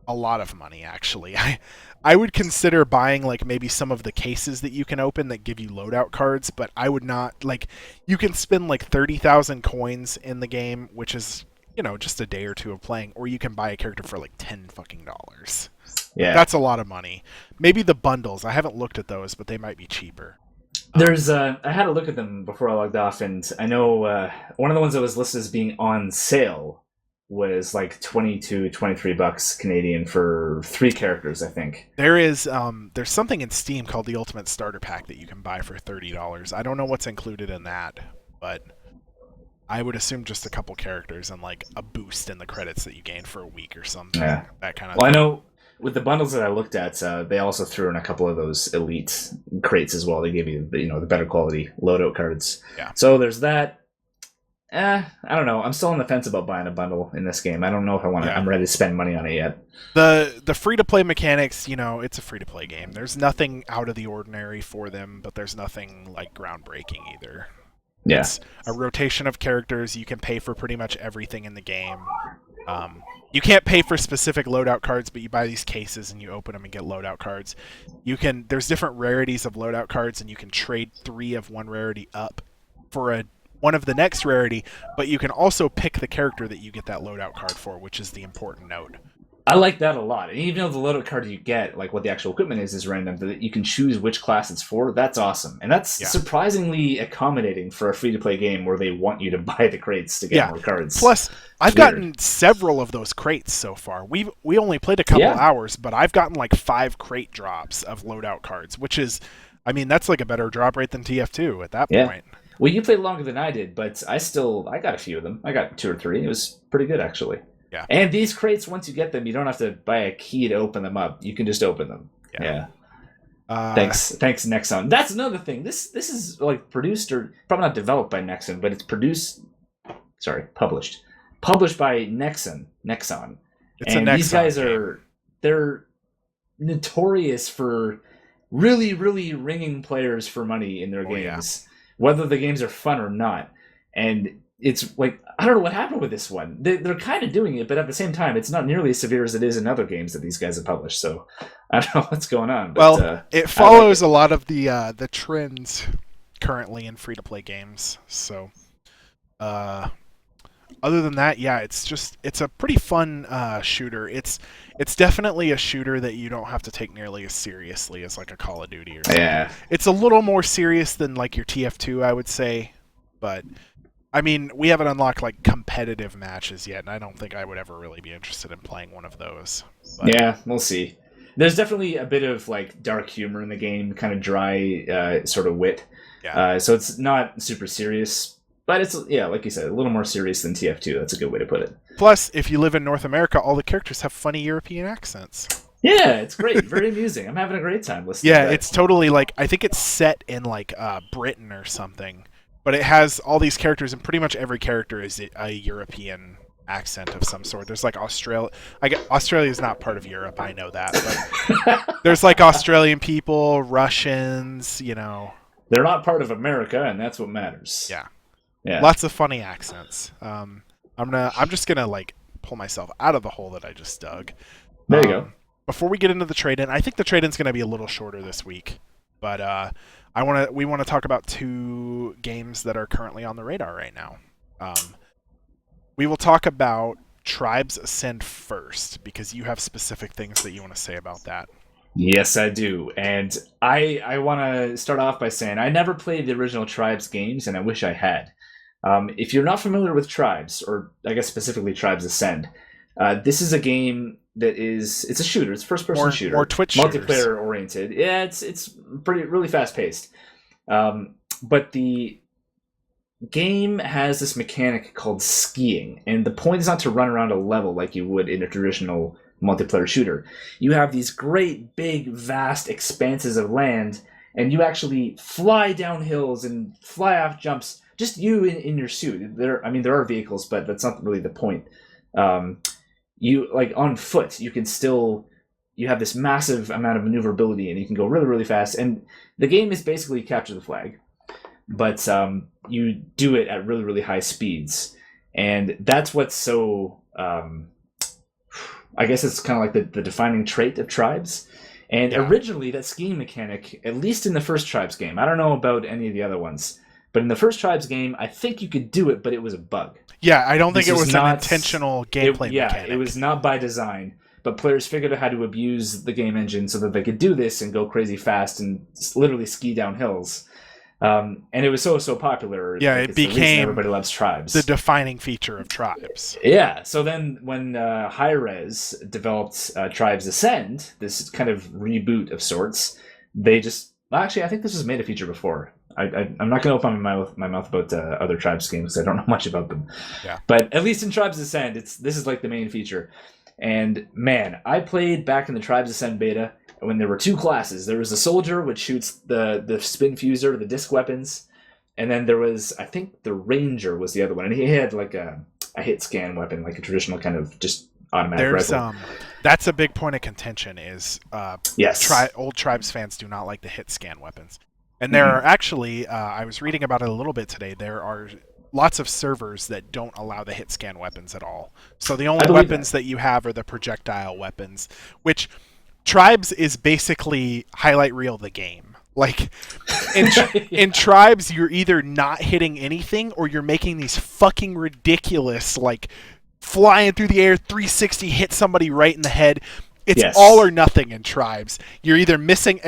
A lot of money, actually. I would consider buying like maybe some of the cases that you can open that give you loadout cards, but I would not you can spend like 30,000 coins in the game, which is, just a day or two of playing, or you can buy a character for like $10 fucking. Yeah. That's a lot of money. Maybe the bundles. I haven't looked at those, but they might be cheaper.
I had a look at them before I logged off, and I know one of the ones that was listed as being on sale was like $20 to $23 Canadian for 3 characters, I think.
There's something in Steam called the Ultimate Starter Pack that you can buy for $30. I don't know what's included in that, but I would assume just a couple characters and like a boost in the credits that you gain for a week or something.
Yeah.
That kind of
thing.
I
know with the bundles that I looked at, they also threw in a couple of those elite crates as well. They gave you the better quality loadout cards.
Yeah.
So there's that. I don't know. I'm still on the fence about buying a bundle in this game. I don't know if I want to. I'm ready to spend money on it yet.
The free to play mechanics, it's a free to play game. There's nothing out of the ordinary for them, but there's nothing like groundbreaking either.
Yeah.
It's a rotation of characters. You can pay for pretty much everything in the game. You can't pay for specific loadout cards, but you buy these cases and you open them and get loadout cards. There's different rarities of loadout cards, and you can trade 3 of one rarity up for one of the next rarity, but you can also pick the character that you get that loadout card for, which is the important note.
I like that a lot. And even though the loadout card you get, like what the actual equipment is random, that you can choose which class it's for, that's awesome. And that's surprisingly accommodating for a free-to-play game where they want you to buy the crates to get more cards.
Plus, I've gotten several of those crates so far. We only played a couple hours, but I've gotten like 5 crate drops of loadout cards, which is, that's like a better drop rate than TF2 at that point.
Well, you played longer than I did, but I got a few of them. I got 2 or 3. It was pretty good, actually.
Yeah.
And these crates, once you get them, you don't have to buy a key to open them up. You can just open them. Yeah. Thanks, Nexon. That's another thing. This is like produced or probably not developed by Nexon, but it's published by Nexon. And these guys they're notorious for really, really ringing players for money in their games, whether the games are fun or not. And it's like, I don't know what happened with this one. They're kind of doing it, but at the same time, it's not nearly as severe as it is in other games that these guys have published. So I don't know what's going on. But,
it follows a lot of the trends currently in free-to-play games. So other than that, yeah, it's a pretty fun shooter. It's definitely a shooter that you don't have to take nearly as seriously as like a Call of Duty or something.
Yeah.
It's a little more serious than like your TF2, I would say, but I mean, we haven't unlocked like competitive matches yet, and I don't think I would ever really be interested in playing one of those.
But... yeah, we'll see. There's definitely a bit of like dark humor in the game, kind of dry sort of wit.
Yeah.
So it's not super serious, but it's, yeah, like you said, a little more serious than TF2. That's a good way to put it.
Plus, if you live in North America, all the characters have funny European accents.
Yeah, it's great. Very amusing. I'm having a great time listening to that.
It's totally like, I think it's set in like Britain or something. But it has all these characters, and pretty much every character is a European accent of some sort. There's like Australia is not part of Europe, I know that. But there's like Australian people, Russians, you know.
They're not part of America, and that's what matters.
Yeah. Lots of funny accents. I'm just gonna like pull myself out of the hole that I just dug.
There you go.
Before we get into the trade-in, I think the trade-in's gonna be a little shorter this week, but we want to talk about 2 games that are currently on the radar right now. We will talk about Tribes Ascend first, because you have specific things that you want to say about that.
Yes, I do. And I want to start off by saying I never played the original Tribes games, and I wish I had. If you're not familiar with Tribes, or I guess specifically Tribes Ascend, this is a game that it's a shooter. It's a first-person shooter.
More Twitch
multiplayer oriented. Yeah, it's really fast-paced. But the game has this mechanic called skiing, and the point is not to run around a level like you would in a traditional multiplayer shooter. You have these great, big, vast expanses of land, and you actually fly down hills and fly off jumps. Just you in your suit. There are vehicles, but that's not really the point. You like on foot, you have this massive amount of maneuverability, and you can go really, really fast. And the game is basically capture the flag, but you do it at really, really high speeds, and that's what's so. I guess it's kind of like the defining trait of Tribes. And originally, that skiing mechanic, at least in the first Tribes game, I don't know about any of the other ones, but in the first Tribes game, I think you could do it, but it was a bug.
Yeah, I don't think it was an intentional gameplay mechanic.
It was not by design, but players figured out how to abuse the game engine so that they could do this and go crazy fast and literally ski down hills. And it was so popular.
Yeah, it became
everybody loves Tribes.
The defining feature of Tribes.
Yeah, so then when Hi-Rez developed Tribes Ascend, this kind of reboot of sorts, they just... Actually, I think this was made a feature before. I'm not going to open my mouth about other Tribes games. I don't know much about them.
Yeah.
But at least in Tribes Ascend, this is like the main feature. And man, I played back in the Tribes Ascend beta when there were 2 classes. There was the soldier, which shoots the spin fuser, the disc weapons. And then there was, I think the ranger was the other one. And he had like a hit scan weapon, like a traditional kind of just automatic rifle.
That's a big point of contention is
yes.
Old Tribes fans do not like the hit scan weapons. And there are actually, I was reading about it a little bit today, there are lots of servers that don't allow the hit scan weapons at all. So the only weapons that you have are the projectile weapons, which Tribes is basically highlight reel the game. Like, in Tribes, you're either not hitting anything or you're making these fucking ridiculous, like, flying through the air, 360, hit somebody right in the head. It's all or nothing in Tribes. You're either missing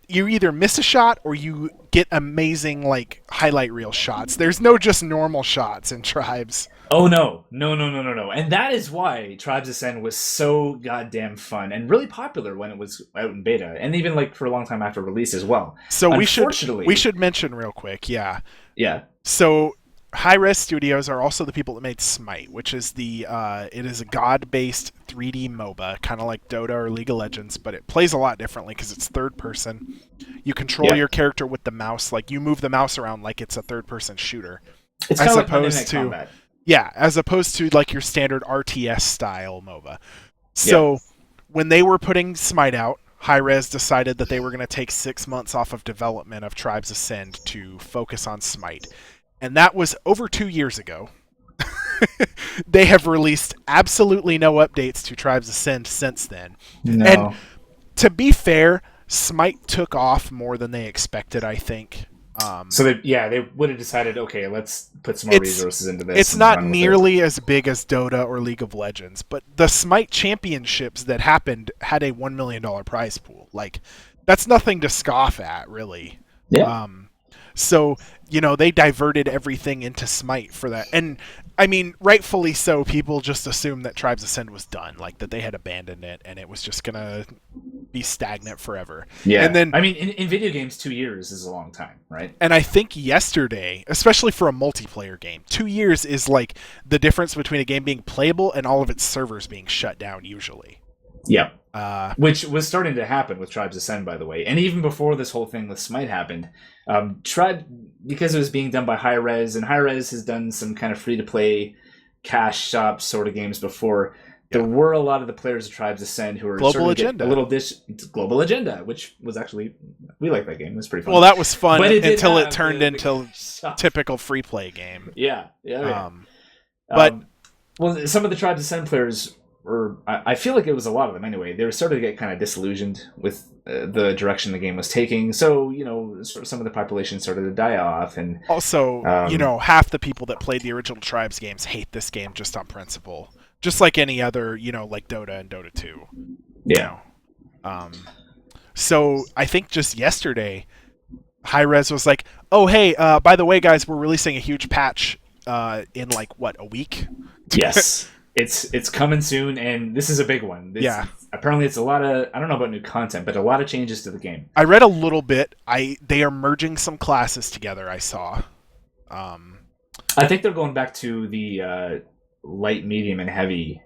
you either miss a shot or you get amazing like highlight reel shots. There's no just normal shots in Tribes.
Oh no. And that is why Tribes Ascend was so goddamn fun and really popular when it was out in beta, and even like for a long time after release as well.
So we should mention real quick, yeah.
Yeah.
So Hi-Res Studios are also the people that made Smite, which is it is a god-based 3D MOBA, kind of like Dota or League of Legends, but it plays a lot differently because it's third person. You control your character with the mouse, like you move the mouse around like it's a third-person shooter.
It's kind of like Dynamic Combat.
Yeah, as opposed to like your standard RTS style MOBA. So when they were putting Smite out, Hi-Res decided that they were going to take 6 months off of development of Tribes Ascend to focus on Smite. And that was over 2 years ago. They have released absolutely no updates to Tribes Ascend since then.
No.
And to be fair, Smite took off more than they expected, I think.
So they would have decided, okay, let's put some more resources into this.
It's not nearly as big as Dota or League of Legends, but the Smite Championships that happened had a $1 million prize pool. Like, that's nothing to scoff at, really.
Yeah.
So, they diverted everything into Smite for that. And, I mean, rightfully so, people just assumed that Tribes Ascend was done, like that they had abandoned it and it was just going to be stagnant forever.
Yeah.
And then,
I mean, in video games, 2 years is a long time, right?
And I think yesterday, especially for a multiplayer game, 2 years is like the difference between a game being playable and all of its servers being shut down usually.
Yeah. Which was starting to happen with Tribes Ascend, by the way. And even before this whole thing with Smite happened, because it was being done by Hi-Res, and Hi-Res has done some kind of free-to-play cash shop sort of games before, there were a lot of the players of Tribes Ascend who were
Global Agenda.
Global Agenda, which was actually, we liked that game. It was pretty fun.
Well, that was fun until it
turned
into a typical free-play game.
Yeah.
But
well, some of the Tribes Ascend players I feel like it was a lot of them anyway. They were starting to get kind of disillusioned with the direction the game was taking. So, some of the population started to die off. And
also, half the people that played the original Tribes games hate this game just on principle. Just like any other, like Dota and Dota 2.
Yeah.
So I think just yesterday, Hi-Res was like, oh, hey, by the way, guys, we're releasing a huge patch in a week?
Yes. It's coming soon, and this is a big one. Apparently, it's a lot of, I don't know about new content, but a lot of changes to the game.
I read a little bit. They are merging some classes together, I saw.
I think they're going back to the light, medium, and heavy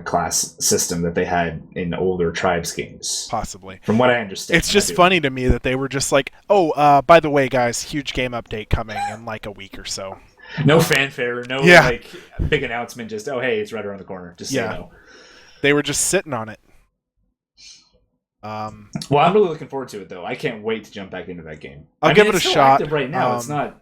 class system that they had in older Tribes games.
Possibly.
From what I understand.
It's just funny to me that they were just like, oh, by the way, guys, huge game update coming in like a week or so.
No fanfare, no big announcement, just, oh, hey, it's right around the corner. Just so you know.
They were just sitting on it.
Well, I'm really looking forward to it, though. I can't wait to jump back into that game.
I'll give it a shot.
Active right now. It's not,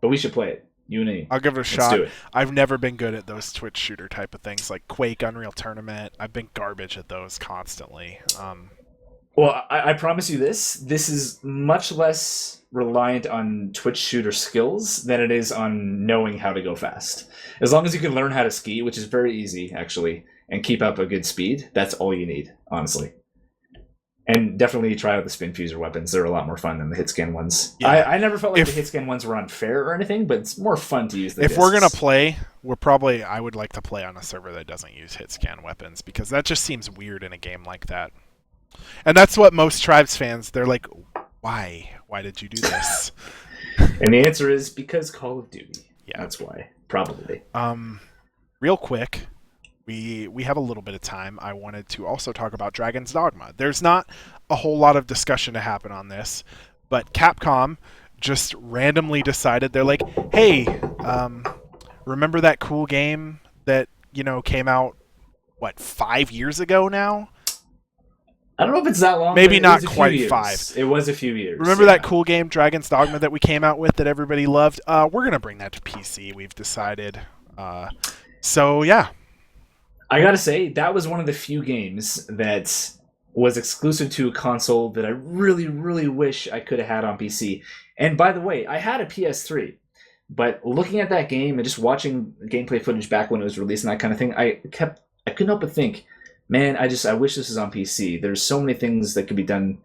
but we should play it. You and me.
I'll give it a shot.
Do it.
I've never been good at those Twitch shooter type of things, like Quake, Unreal Tournament. I've been garbage at those constantly.
Well, I promise you this is much less reliant on Twitch shooter skills than it is on knowing how to go fast. As long as you can learn how to ski, which is very easy, actually, and keep up a good speed, that's all you need, honestly. And definitely try out the spin fuser weapons. They're a lot more fun than the hit scan ones. Yeah. I never felt like the hit scan ones were unfair or anything, but it's more fun to use the discs.
We're going to play, I would like to play on a server that doesn't use hit scan weapons, because that just seems weird in a game like that. And that's what most Tribes fans, they're like, why? Why did you do this?
And the answer is because Call of Duty.
Yeah.
That's why. Probably.
Real quick, we have a little bit of time. I wanted to also talk about Dragon's Dogma. There's not a whole lot of discussion to happen on this, but Capcom just randomly decided, they're like, hey, remember that cool game that, came out, 5 years ago now?
I don't know if it's that long.
Maybe not quite 5.
It was a few years.
Remember that cool game, Dragon's Dogma, that we came out with that everybody loved? We're going to bring that to PC, we've decided. So, yeah.
I gotta say, that was one of the few games that was exclusive to a console that I really, really wish I could have had on PC. And by the way, I had a PS3, but looking at that game and just watching gameplay footage back when it was released and that kind of thing, I couldn't help but think, man, I wish this was on PC. There's so many things that could be done.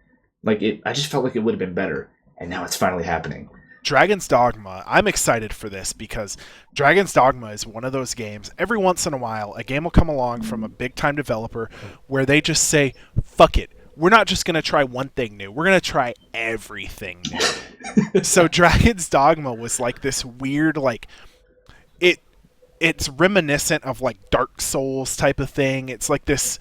I just felt like it would have been better, and now it's finally happening.
Dragon's Dogma, I'm excited for this because Dragon's Dogma is one of those games, every once in a while, a game will come along from a big-time developer where they just say, fuck it, we're not just going to try one thing new. We're going to try everything new. So Dragon's Dogma was like this weird, like, it's reminiscent of like Dark Souls type of thing. It's like this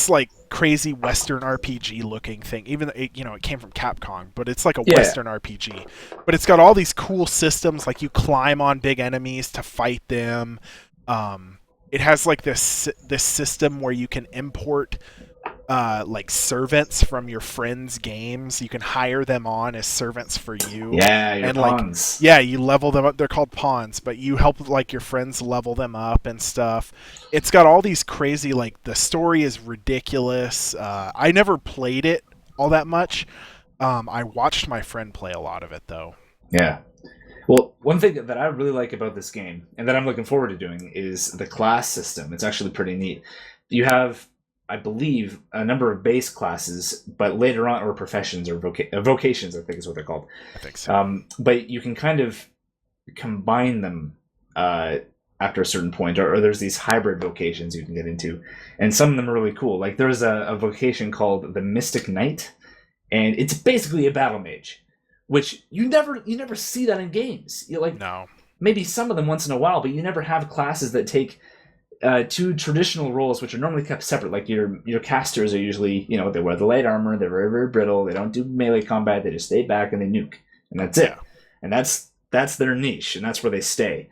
like crazy Western RPG looking thing. Even though it came from Capcom, but it's like a Western RPG. But it's got all these cool systems, like you climb on big enemies to fight them. It has like this system where you can import like servants from your friends' games. You can hire them on as servants for you.
Yeah, your
and
pawns.
Like, yeah, you level them up. They're called pawns, but you help like your friends level them up and stuff. It's got all these crazy, like, the story is ridiculous. I never played it all that much. I watched my friend play a lot of it though.
Yeah. Well, one thing that I really like about this game, and that I'm looking forward to doing, is the class system. It's actually pretty neat. You have, I believe, a number of base classes, but later on, or professions, or vocations, I think is what they're called.
I think so.
But you can kind of combine them after a certain point, or there's these hybrid vocations you can get into, and some of them are really cool. Like there's a vocation called the Mystic Knight, and it's basically a battle mage, which you never see that in games.
No.
Maybe some of them once in a while, but you never have classes that take two traditional roles, which are normally kept separate. Like your casters are usually, they wear the light armor, they're very, very brittle, they don't do melee combat, they just stay back and they nuke, and that's it. And that's their niche, and that's where they stay.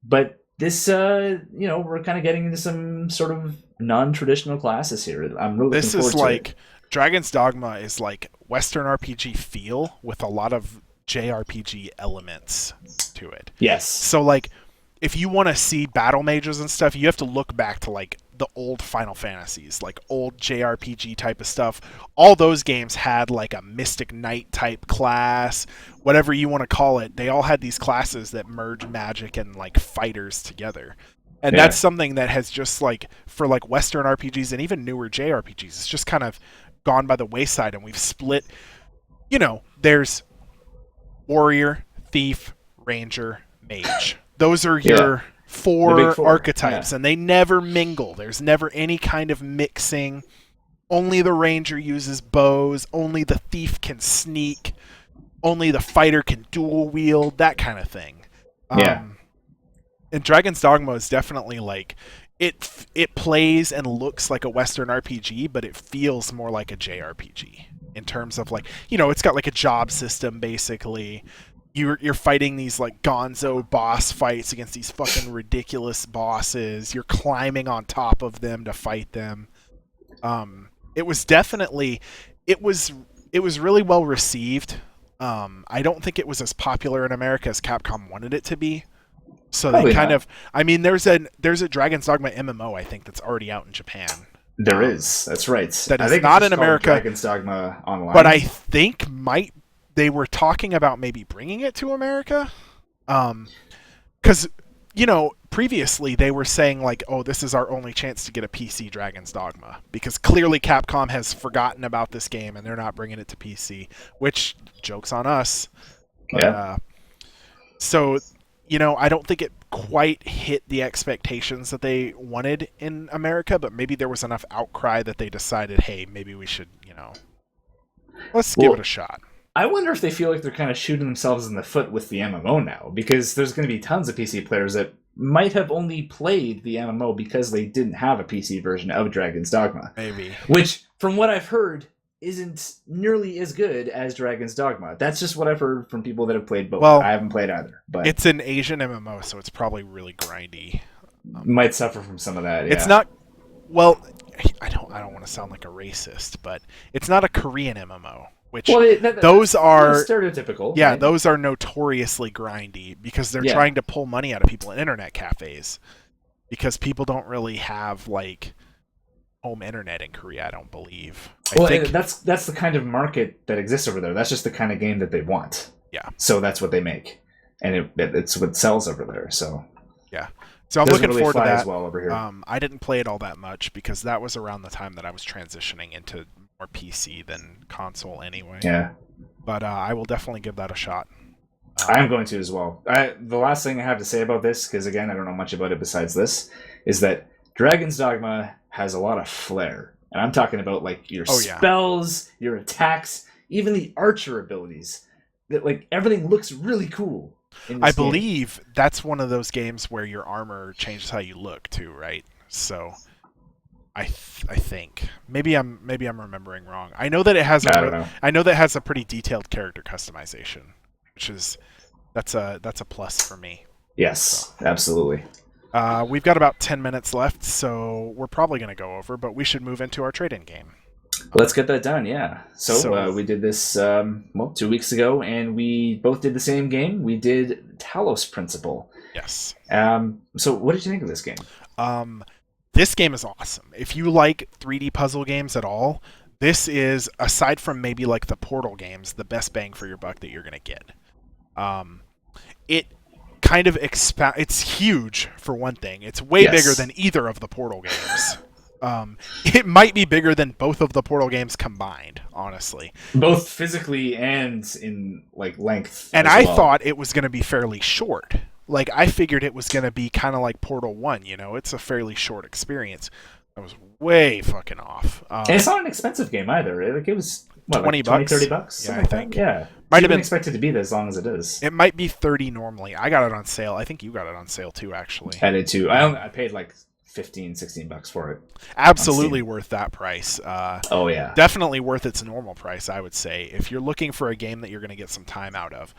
But this, we're kind of getting into some sort of non-traditional classes here. I'm really looking forward to it.
Dragon's Dogma is like Western RPG feel with a lot of JRPG elements to it.
Yes.
So like, if you want to see battle mages and stuff, you have to look back to like the old Final Fantasies, like old JRPG type of stuff. All those games had like a Mystic Knight type class, whatever you want to call it. They all had these classes that merge magic and like fighters together. And that's something that has just like, for like Western RPGs and even newer JRPGs, it's just kind of gone by the wayside, and we've split, there's warrior, thief, ranger, mage. Those are your four archetypes, and they never mingle. There's never any kind of mixing. Only the ranger uses bows, only the thief can sneak, only the fighter can dual wield, that kind of thing. And Dragon's Dogma is definitely like, it plays and looks like a Western RPG, but it feels more like a JRPG in terms of like, it's got like a job system basically. You're fighting these like gonzo boss fights against these fucking ridiculous bosses. You're climbing on top of them to fight them. It was really well received. I don't think it was as popular in America as Capcom wanted it to be. So they there's a Dragon's Dogma MMO, I think, that's already out in Japan.
There is. That's right.
That is not in America.
Dragon's Dogma Online.
But I think they were talking about maybe bringing it to America. Because, previously they were saying like, oh, this is our only chance to get a PC Dragon's Dogma. Because clearly Capcom has forgotten about this game and they're not bringing it to PC. Which, joke's on us. But, so... I don't think it quite hit the expectations that they wanted in America, but maybe there was enough outcry that they decided, hey, maybe we should, let's give it a shot.
I wonder if they feel like they're kind of shooting themselves in the foot with the MMO now, because there's going to be tons of PC players that might have only played the MMO because they didn't have a PC version of Dragon's Dogma.
Maybe.
Which, from what I've heard, isn't nearly as good as Dragon's Dogma. That's just what I've heard from people that have played both. Well, I haven't played either. But
it's an Asian MMO, so it's probably really grindy.
Might suffer from some of that.
It's not. Well, I don't want to sound like a racist, but it's not a Korean MMO. Which those are
stereotypical.
Yeah,
right?
Those are notoriously grindy because they're trying to pull money out of people in internet cafes, because people don't really have like home internet in Korea, I don't believe.
I think that's the kind of market that exists over there. That's just the kind of game that they want.
Yeah.
So that's what they make, and it's what sells over there. So
yeah. So I'm looking forward to that.
As well over here.
I didn't play it all that much because that was around the time that I was transitioning into more PC than console anyway.
Yeah.
But I will definitely give that a shot.
I'm going to as well. The last thing I have to say about this, because again, I don't know much about it besides this, is that Dragon's Dogma has a lot of flair. And I'm talking about like your
Oh, yeah.
spells, your attacks, even the archer abilities. That like everything looks really cool in
I
this game.
believe that's one of those games where your armor changes how you look too, right? So I think maybe I'm remembering wrong. I know that it has
I don't know.
I know that it has a pretty detailed character customization, which is that's a plus for me.
Yes, absolutely.
We've got about 10 minutes left, so we're probably going to go over, but we should move into our trade-in game.
Let's get that done, yeah. So we did this, 2 weeks ago, and we both did the same game. We did Talos Principle.
Yes.
So what did you think of this game?
This game is awesome. If you like 3D puzzle games at all, this is, aside from maybe like the Portal games, the best bang for your buck that you're going to get. It kind of it's huge for one thing. It's way bigger than either of the Portal games. It might be bigger than both of the Portal games combined, honestly.
Both physically and in like length.
And I thought it was going to be fairly short. Like I figured it was going to be kind of like Portal 1, you know, it's a fairly short experience. I was way fucking off.
And it's not an expensive game either. Like it was what,
20
like
bucks,
30 bucks?
Yeah, I think.
Yeah.
Might have been
expected to be as long as it is.
It might be 30 normally. I got it on sale. I think you got it on sale too, actually.
I did too. I paid like 15-16 bucks for it.
Absolutely worth that price.
Oh yeah.
Definitely worth its normal price, I would say, if you're looking for a game that you're going to get some time out of.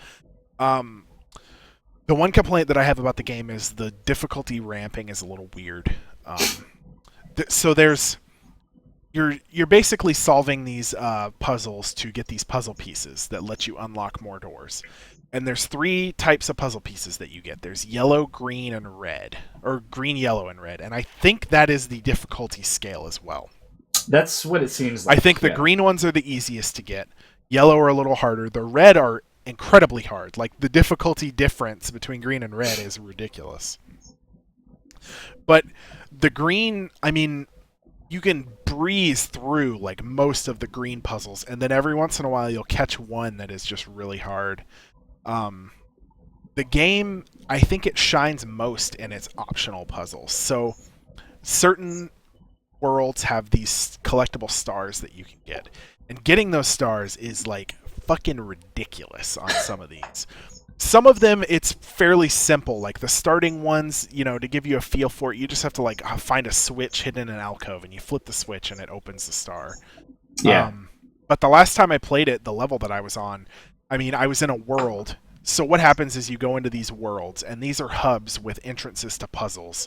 The one complaint that I have about the game is the difficulty ramping is a little weird. So there's you're basically solving these puzzles to get these puzzle pieces that let you unlock more doors. And there's 3 types of puzzle pieces that you get. There's yellow, green, and red. Or green, yellow, and red. And I think that is the difficulty scale as well.
That's what it seems like.
I think the green ones are the easiest to get. Yellow are a little harder. The red are incredibly hard. Like, the difficulty difference between green and red is ridiculous. But the green, I mean, you can breeze through, like, most of the green puzzles. And then every once in a while, you'll catch one that is just really hard. The game, I think it shines most in its optional puzzles. So certain worlds have these collectible stars that you can get. And getting those stars is like fucking ridiculous on some of these. Some of them, it's fairly simple. Like the starting ones, you know, to give you a feel for it, you just have to like find a switch hidden in an alcove and you flip the switch and it opens the star.
Yeah.
But the last time I played it, the level that I was on, I mean, I was in a world. So what happens is you go into these worlds, and these are hubs with entrances to puzzles.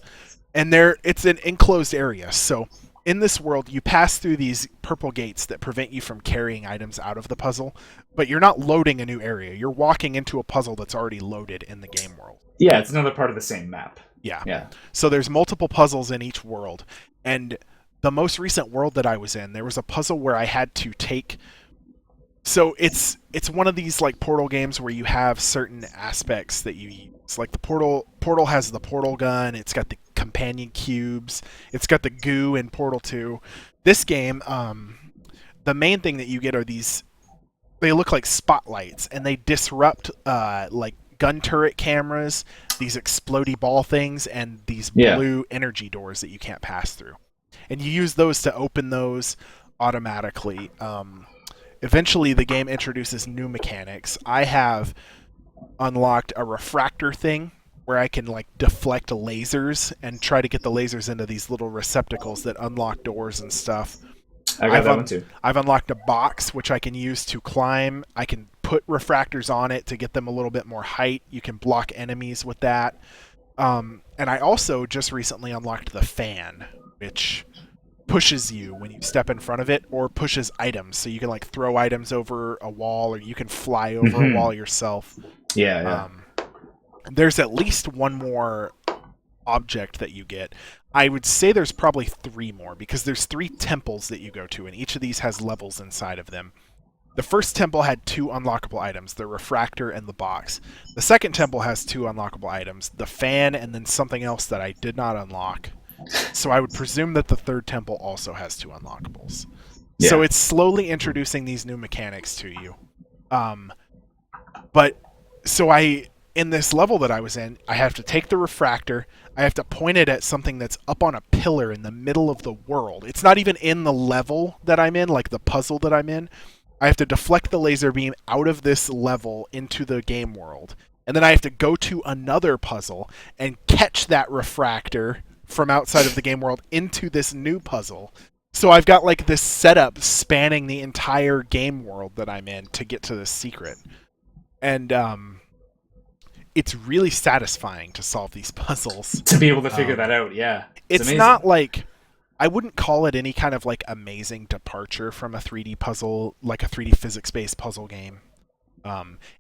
And it's an enclosed area. So in this world, you pass through these purple gates that prevent you from carrying items out of the puzzle, but you're not loading a new area. You're walking into a puzzle that's already loaded in the game world.
Yeah, it's another part of the same map.
Yeah. So there's multiple puzzles in each world. And the most recent world that I was in, there was a puzzle where I had to take... So it's one of these like Portal games where you have certain aspects that you use. Like the Portal has the portal gun, it's got the companion cubes, it's got the goo in Portal 2. This game, the main thing that you get are these, they look like spotlights, and they disrupt like gun turret cameras, these explodey ball things, and these blue energy doors that you can't pass through. And you use those to open those automatically. Eventually, the game introduces new mechanics. I have unlocked a refractor thing where I can like deflect lasers and try to get the lasers into these little receptacles that unlock doors and stuff.
I got that one too.
I've unlocked a box which I can use to climb. I can put refractors on it to get them a little bit more height. You can block enemies with that. And I also just recently unlocked the fan, which pushes you when you step in front of it, or pushes items, so you can like throw items over a wall, or you can fly over a wall yourself. There's at least one more object that you get. I would say there's probably 3 more, because there's 3 temples that you go to, and each of these has levels inside of them. The first temple had 2 unlockable items, the refractor and the box. The second temple has 2 unlockable items, the fan and then something else that I did not unlock. So I would presume that the third temple also has 2 unlockables. Yeah. So it's slowly introducing these new mechanics to you. But so in this level that I was in, I have to take the refractor, I have to point it at something that's up on a pillar in the middle of the world. It's not even in the level that I'm in, like the puzzle that I'm in. I have to deflect the laser beam out of this level into the game world. And then I have to go to another puzzle and catch that refractor from outside of the game world into this new puzzle. So I've got like this setup spanning the entire game world that I'm in to get to this secret. And it's really satisfying to solve these puzzles.
To be able to figure that out, yeah.
It's not like, I wouldn't call it any kind of like amazing departure from a 3D puzzle, like a 3D physics-based puzzle game.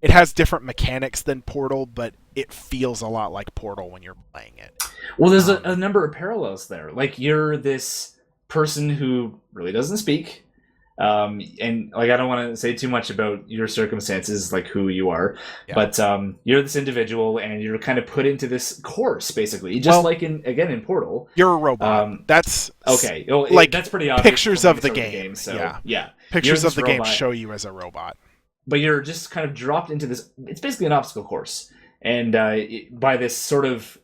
It has different mechanics than Portal, but it feels a lot like Portal when you're playing it.
Well, there's a number of parallels there. Like, you're this person who really doesn't speak, and like I don't want to say too much about your circumstances, like who you are, but you're this individual, and you're kind of put into this course, basically, just like in Portal.
You're a robot. That's
okay. Well,
like
that's pretty obvious.
Pictures of the game.
So yeah,
pictures of the game show you as a robot.
But you're just kind of dropped into this. It's basically an obstacle course, and by this sort of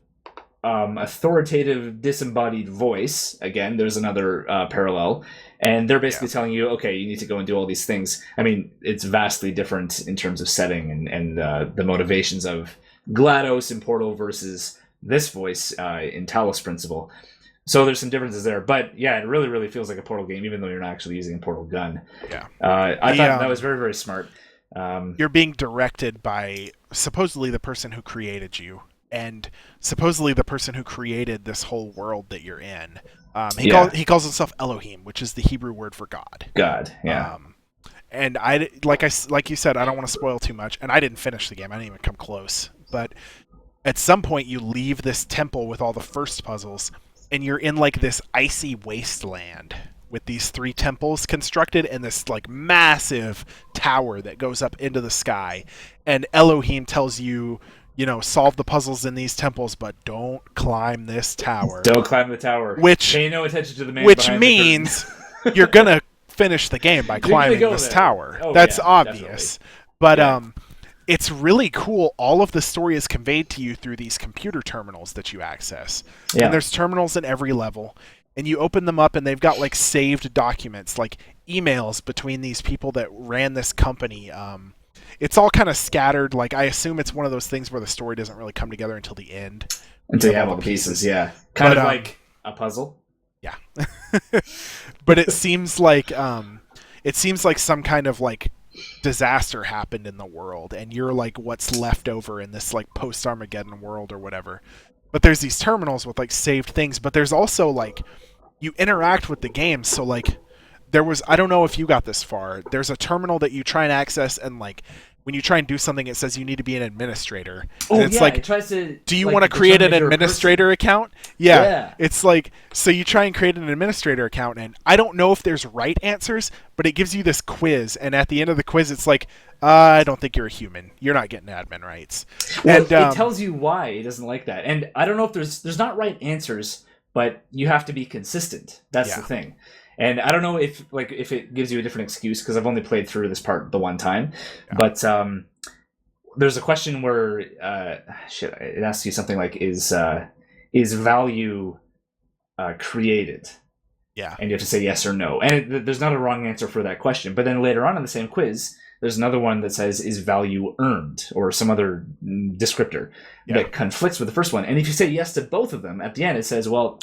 authoritative, disembodied voice. Again, there's another parallel, and they're basically telling you, okay, you need to go and do all these things. I mean, it's vastly different in terms of setting and the motivations of GLaDOS in Portal versus this voice in Talos Principle. So there's some differences there, but yeah, it really, really feels like a Portal game, even though you're not actually using a Portal gun.
Yeah,
I thought that was very, very smart.
You're being directed by supposedly the person who created you, and supposedly the person who created this whole world that you're in. He calls himself Elohim, which is the Hebrew word for God.
God, yeah.
And like you said, I don't want to spoil too much, and I didn't finish the game. I didn't even come close. But at some point, you leave this temple with all the first puzzles, and you're in like this icy wasteland with these 3 temples constructed in this like massive tower that goes up into the sky. And Elohim tells you, solve the puzzles in these temples, but don't climb this tower.
Don't climb the tower.
Pay
no attention to the man.
Which means you're gonna finish the game by climbing this tower.
Oh,
that's obvious.
Definitely.
But it's really cool. All of the story is conveyed to you through these computer terminals that you access. Yeah. And there's terminals in every level. And you open them up, and they've got like saved documents, like emails between these people that ran this company. It's all kind of scattered. Like, I assume it's one of those things where the story doesn't really come together until the end.
Until you have all the pieces, yeah. Kind of like a puzzle.
Yeah. But it seems like some kind of like disaster happened in the world, and you're like what's left over in this like post-Armageddon world or whatever. But there's these terminals with like saved things, but there's also like you interact with the game. So like I don't know if you got this far. There's a terminal that you try and access, and like when you try and do something, it says you need to be an administrator.
Oh,
and it's like,
it tries to,
do you want to create an administrator account? Yeah. It's like, so you try and create an administrator account, and I don't know if there's right answers, but it gives you this quiz, and at the end of the quiz, it's like, I don't think you're a human. You're not getting admin rights.
Well, and it tells you why it doesn't like that. And I don't know if there's not right answers, but you have to be consistent. That's the thing. And I don't know if it gives you a different excuse, because I've only played through this part the one time. Yeah. But there's a question where it asks you something like, is value created?
Yeah.
And you have to say yes or no. And there's not a wrong answer for that question. But then later on in the same quiz, there's another one that says, is value earned? Or some other descriptor that conflicts with the first one. And if you say yes to both of them, at the end it says, well,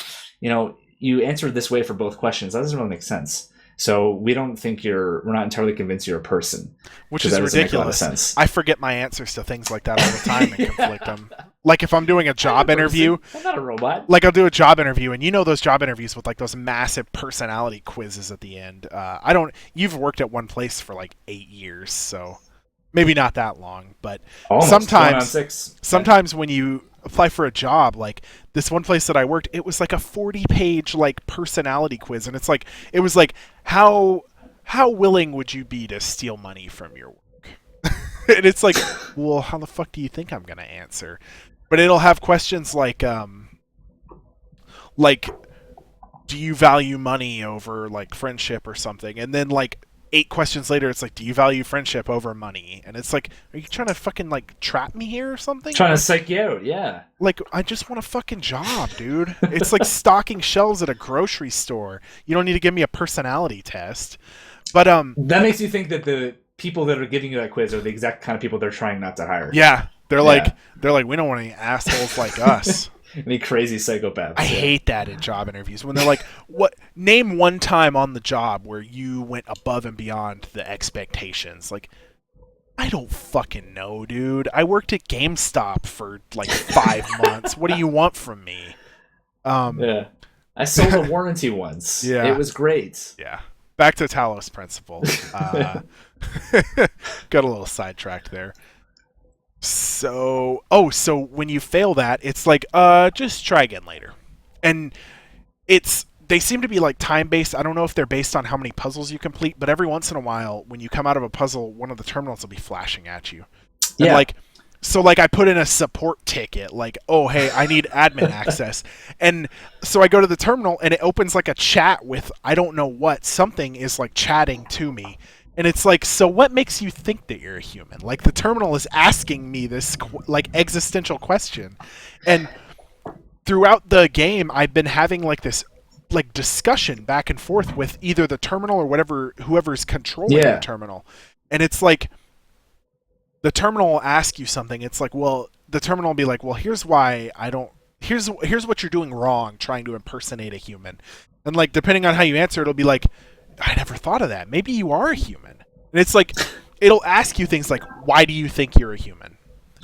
you answered this way for both questions. That doesn't really make sense. So we don't think we're not entirely convinced you're a person.
Which is ridiculous. I forget my answers to things like that all the time and conflict them. Like if I'm doing a job interview.
I'm not a robot.
Like I'll do a job interview, and those job interviews with like those massive personality quizzes at the end. You've worked at one place for like 8 years, so maybe not that long, but
almost,
sometimes when you apply for a job, like this one place that I worked, it was like a 40-page like personality quiz, and it was like how willing would you be to steal money from your work? And it's like, well, how the fuck do you think I'm gonna answer? But it'll have questions like do you value money over like friendship or something? And then like 8 questions later, it's like, do you value friendship over money? And it's like, are you trying to fucking like trap me here or something?
Trying to psych you out, yeah.
Like, I just want a fucking job, dude. It's like stocking shelves at a grocery store. You don't need to give me a personality test. But
that makes you think that the people that are giving you that quiz are the exact kind of people they're trying not to hire.
Yeah, they're like, we don't want any assholes like us.
Any crazy psychopaths.
I hate that in job interviews when they're like, "What? Name one time on the job where you went above and beyond the expectations." Like, I don't fucking know, dude. I worked at GameStop for like 5 months. What do you want from me?
Yeah, I sold a warranty once.
Yeah,
it was great.
Yeah. Back to Talos Principle. Got a little sidetracked there. So when you fail that, it's like, just try again later. And they seem to be like time-based. I don't know if they're based on how many puzzles you complete, but every once in a while, when you come out of a puzzle, one of the terminals will be flashing at you. And
yeah.
So I put in a support ticket, like, oh, hey, I need admin access. And so I go to the terminal, and it opens like a chat with, I don't know what, something is like chatting to me. And it's like, so what makes you think that you're a human? Like, the terminal is asking me this, like, existential question. And throughout the game, I've been having, like, this, like, discussion back and forth with either the terminal or whoever's controlling the terminal. And it's like, the terminal will ask you something. It's like, well, the terminal will be like, well, here's why I don't... Here's what you're doing wrong trying to impersonate a human. And, like, depending on how you answer, it'll be like, I never thought of that. Maybe you are a human. And it's like, it'll ask you things like, why do you think you're a human?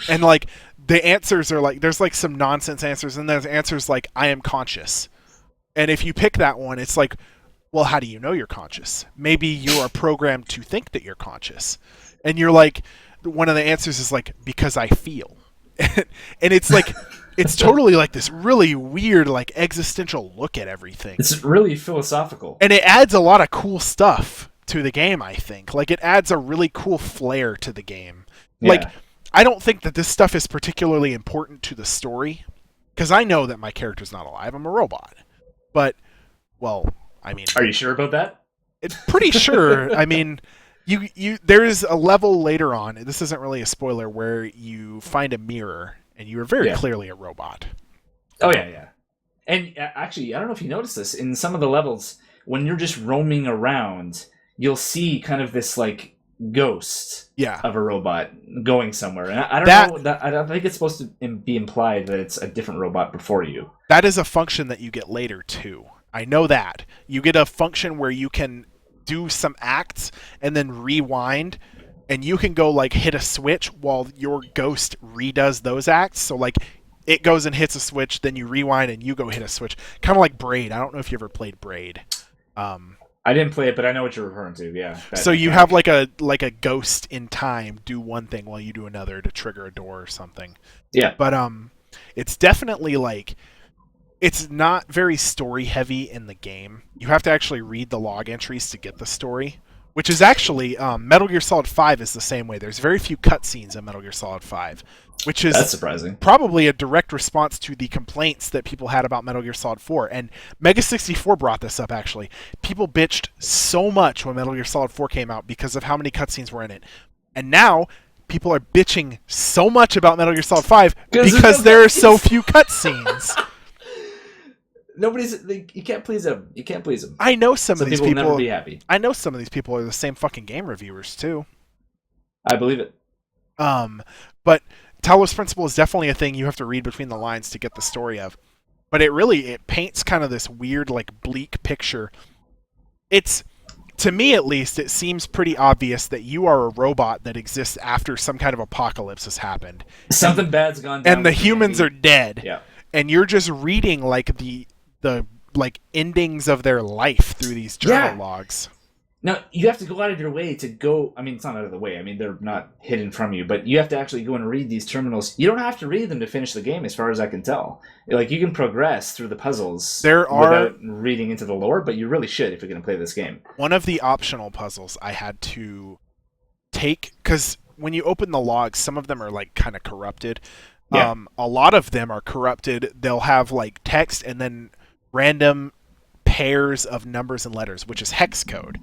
And like, the answers are like, there's like some nonsense answers, and there's answers like, I am conscious. And if you pick that one, it's like, well, how do you know you're conscious? Maybe you are programmed to think that you're conscious. And you're like, one of the answers is like, because I feel. And it's like, it's totally like this really weird, like, existential look at everything.
It's really philosophical.
And it adds a lot of cool stuff to the game, I think. Like, it adds a really cool flair to the game. Yeah. Like, I don't think that this stuff is particularly important to the story, because I know that my character's not alive. I'm a robot. But, well, I mean...
Are you sure about that?
It's pretty sure. I mean... there is a level later on, this isn't really a spoiler, where you find a mirror, and you are very clearly a robot.
Oh, yeah. And actually, I don't know if you noticed this, in some of the levels, when you're just roaming around, you'll see kind of this, like, ghost of a robot going somewhere. And I don't know, I don't think it's supposed to be implied that it's a different robot before you.
That is a function that you get later, too. I know that. You get a function where you can do some acts and then rewind, and you can go like hit a switch while your ghost redoes those acts. So like it goes and hits a switch, then you rewind and you go hit a switch, kind of like Braid. I don't know if you ever played Braid.
I didn't play it, but I know what you're referring to. Yeah.
So you have like a ghost in time do one thing while you do another to trigger a door or something.
Yeah.
But it's definitely like, it's not very story heavy in the game. You have to actually read the log entries to get the story, which is actually Metal Gear Solid 5 is the same way. There's very few cutscenes in Metal Gear Solid 5, which is
that's surprising.
Probably a direct response to the complaints that people had about Metal Gear Solid 4. And Mega 64 brought this up, actually. People bitched so much when Metal Gear Solid 4 came out because of how many cutscenes were in it. And now people are bitching so much about Metal Gear Solid 5 because there are so few cutscenes.
You can't please them. You can't please them.
I know some of these people.
Never be happy.
I know some of these people are the same fucking game reviewers too.
I believe it.
But Talos Principle is definitely a thing you have to read between the lines to get the story of. But it paints kind of this weird, like, bleak picture. It's, to me at least, it seems pretty obvious that you are a robot that exists after some kind of apocalypse has happened.
Something bad's gone down.
And the humans are dead.
Yeah.
And you're just reading like the like endings of their life through these journal logs.
Now, you have to go out of your way to go... I mean, it's not out of the way. I mean, they're not hidden from you. But you have to actually go and read these terminals. You don't have to read them to finish the game, as far as I can tell. Like, you can progress through the puzzles without reading into the lore, but you really should if you're going to play this game.
One of the optional puzzles I had to take... Because when you open the logs, some of them are, like, kind of corrupted. Yeah. A lot of them are corrupted. They'll have, like, text and then random pairs of numbers and letters, which is hex code.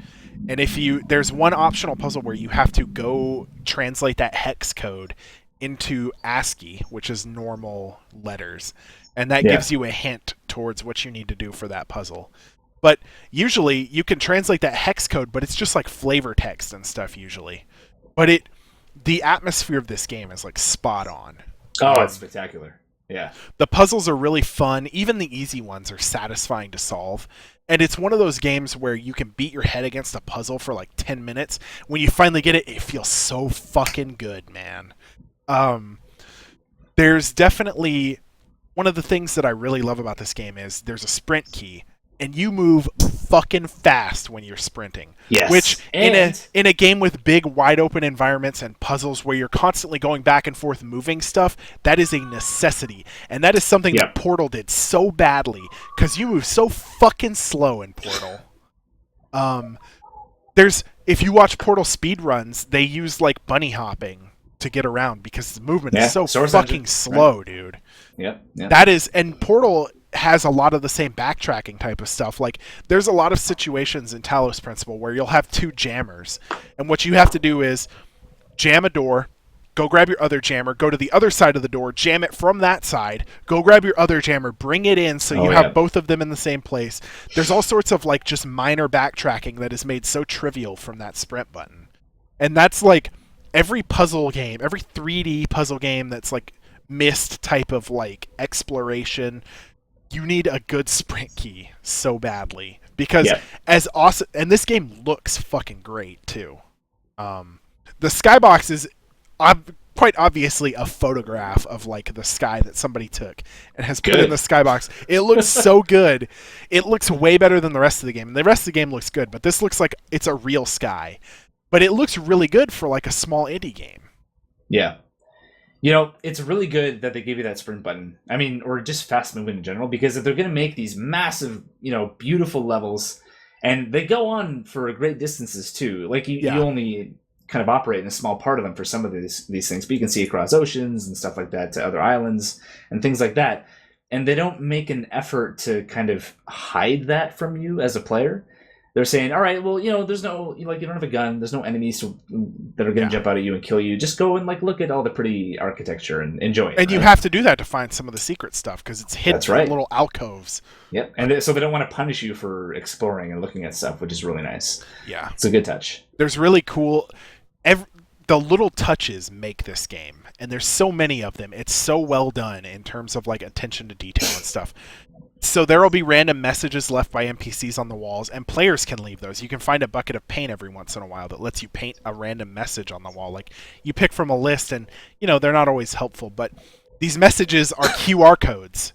And there's one optional puzzle where you have to go translate that hex code into ASCII, which is normal letters. And that gives you a hint towards what you need to do for that puzzle. But usually you can translate that hex code, but it's just like flavor text and stuff usually. But the atmosphere of this game is like spot on.
Oh, it's spectacular. Yeah.
The puzzles are really fun. Even the easy ones are satisfying to solve. And it's one of those games where you can beat your head against a puzzle for like 10 minutes. When you finally get it, it feels so fucking good, man. There's definitely... One of the things that I really love about this game is there's a sprint key, and you move fucking fast when you're sprinting.
Yes.
Which in a game with big, wide open environments and puzzles where you're constantly going back and forth moving stuff, that is a necessity. And that is something that Portal did so badly, because you move so fucking slow in Portal. If you watch Portal speedruns, they use like bunny hopping to get around because the movement is so fucking slow, dude.
Yep.
That is, and Portal has a lot of the same backtracking type of stuff. Like, there's a lot of situations in Talos Principle where you'll have two jammers, and what you have to do is jam a door, go grab your other jammer, go to the other side of the door, jam it from that side, go grab your other jammer, bring it in so you have both of them in the same place. There's all sorts of like just minor backtracking that is made so trivial from that sprint button. And that's like every puzzle game, every 3D puzzle game that's like Myst type of like exploration, you need a good sprint key so badly because as awesome, and this game looks fucking great too. The skybox is quite obviously a photograph of like the sky that somebody took and has put in the skybox. It looks so good. It looks way better than the rest of the game. The rest of the game looks good, but this looks like it's a real sky. But it looks really good for like a small indie game.
Yeah. You know, it's really good that they give you that sprint button. I mean, or just fast moving in general, because if they're going to make these massive, beautiful levels, and they go on for great distances too. Like you only kind of operate in a small part of them for some of these things, but you can see across oceans and stuff like that to other islands and things like that. And they don't make an effort to kind of hide that from you as a player. They're saying, all right, well, there's no, you don't have a gun. There's no enemies that are going to jump out at you and kill you. Just go and look at all the pretty architecture and enjoy it.
And you have to do that to find some of the secret stuff because it's hidden in little alcoves.
Yep. And so they don't want to punish you for exploring and looking at stuff, which is really nice.
Yeah.
It's a good touch.
There's really cool... the little touches make this game, and there's so many of them. It's so well done in terms of attention to detail and stuff. So there will be random messages left by NPCs on the walls, and players can leave those. You can find a bucket of paint every once in a while that lets you paint a random message on the wall. Like, you pick from a list, and, they're not always helpful, but these messages are QR codes.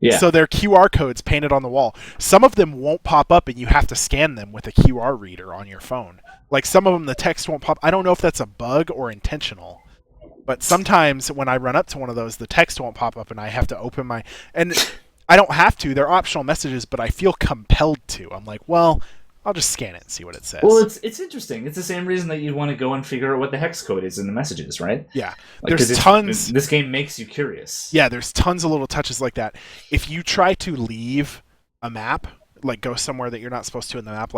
Yeah. So they're QR codes painted on the wall. Some of them won't pop up, and you have to scan them with a QR reader on your phone. Like, some of them, the text won't pop. I don't know if that's a bug or intentional. But sometimes when I run up to one of those, the text won't pop up, and I have to open my... And I don't have to. They're optional messages, but I feel compelled to. I'm like, well, I'll just scan it and see what it says.
Well, it's interesting. It's the same reason that you want to go and figure out what the hex code is in the messages, right?
Yeah. There's tons...
This game makes you curious.
Yeah, there's tons of little touches like that. If you try to leave a map, go somewhere that you're not supposed to in the map,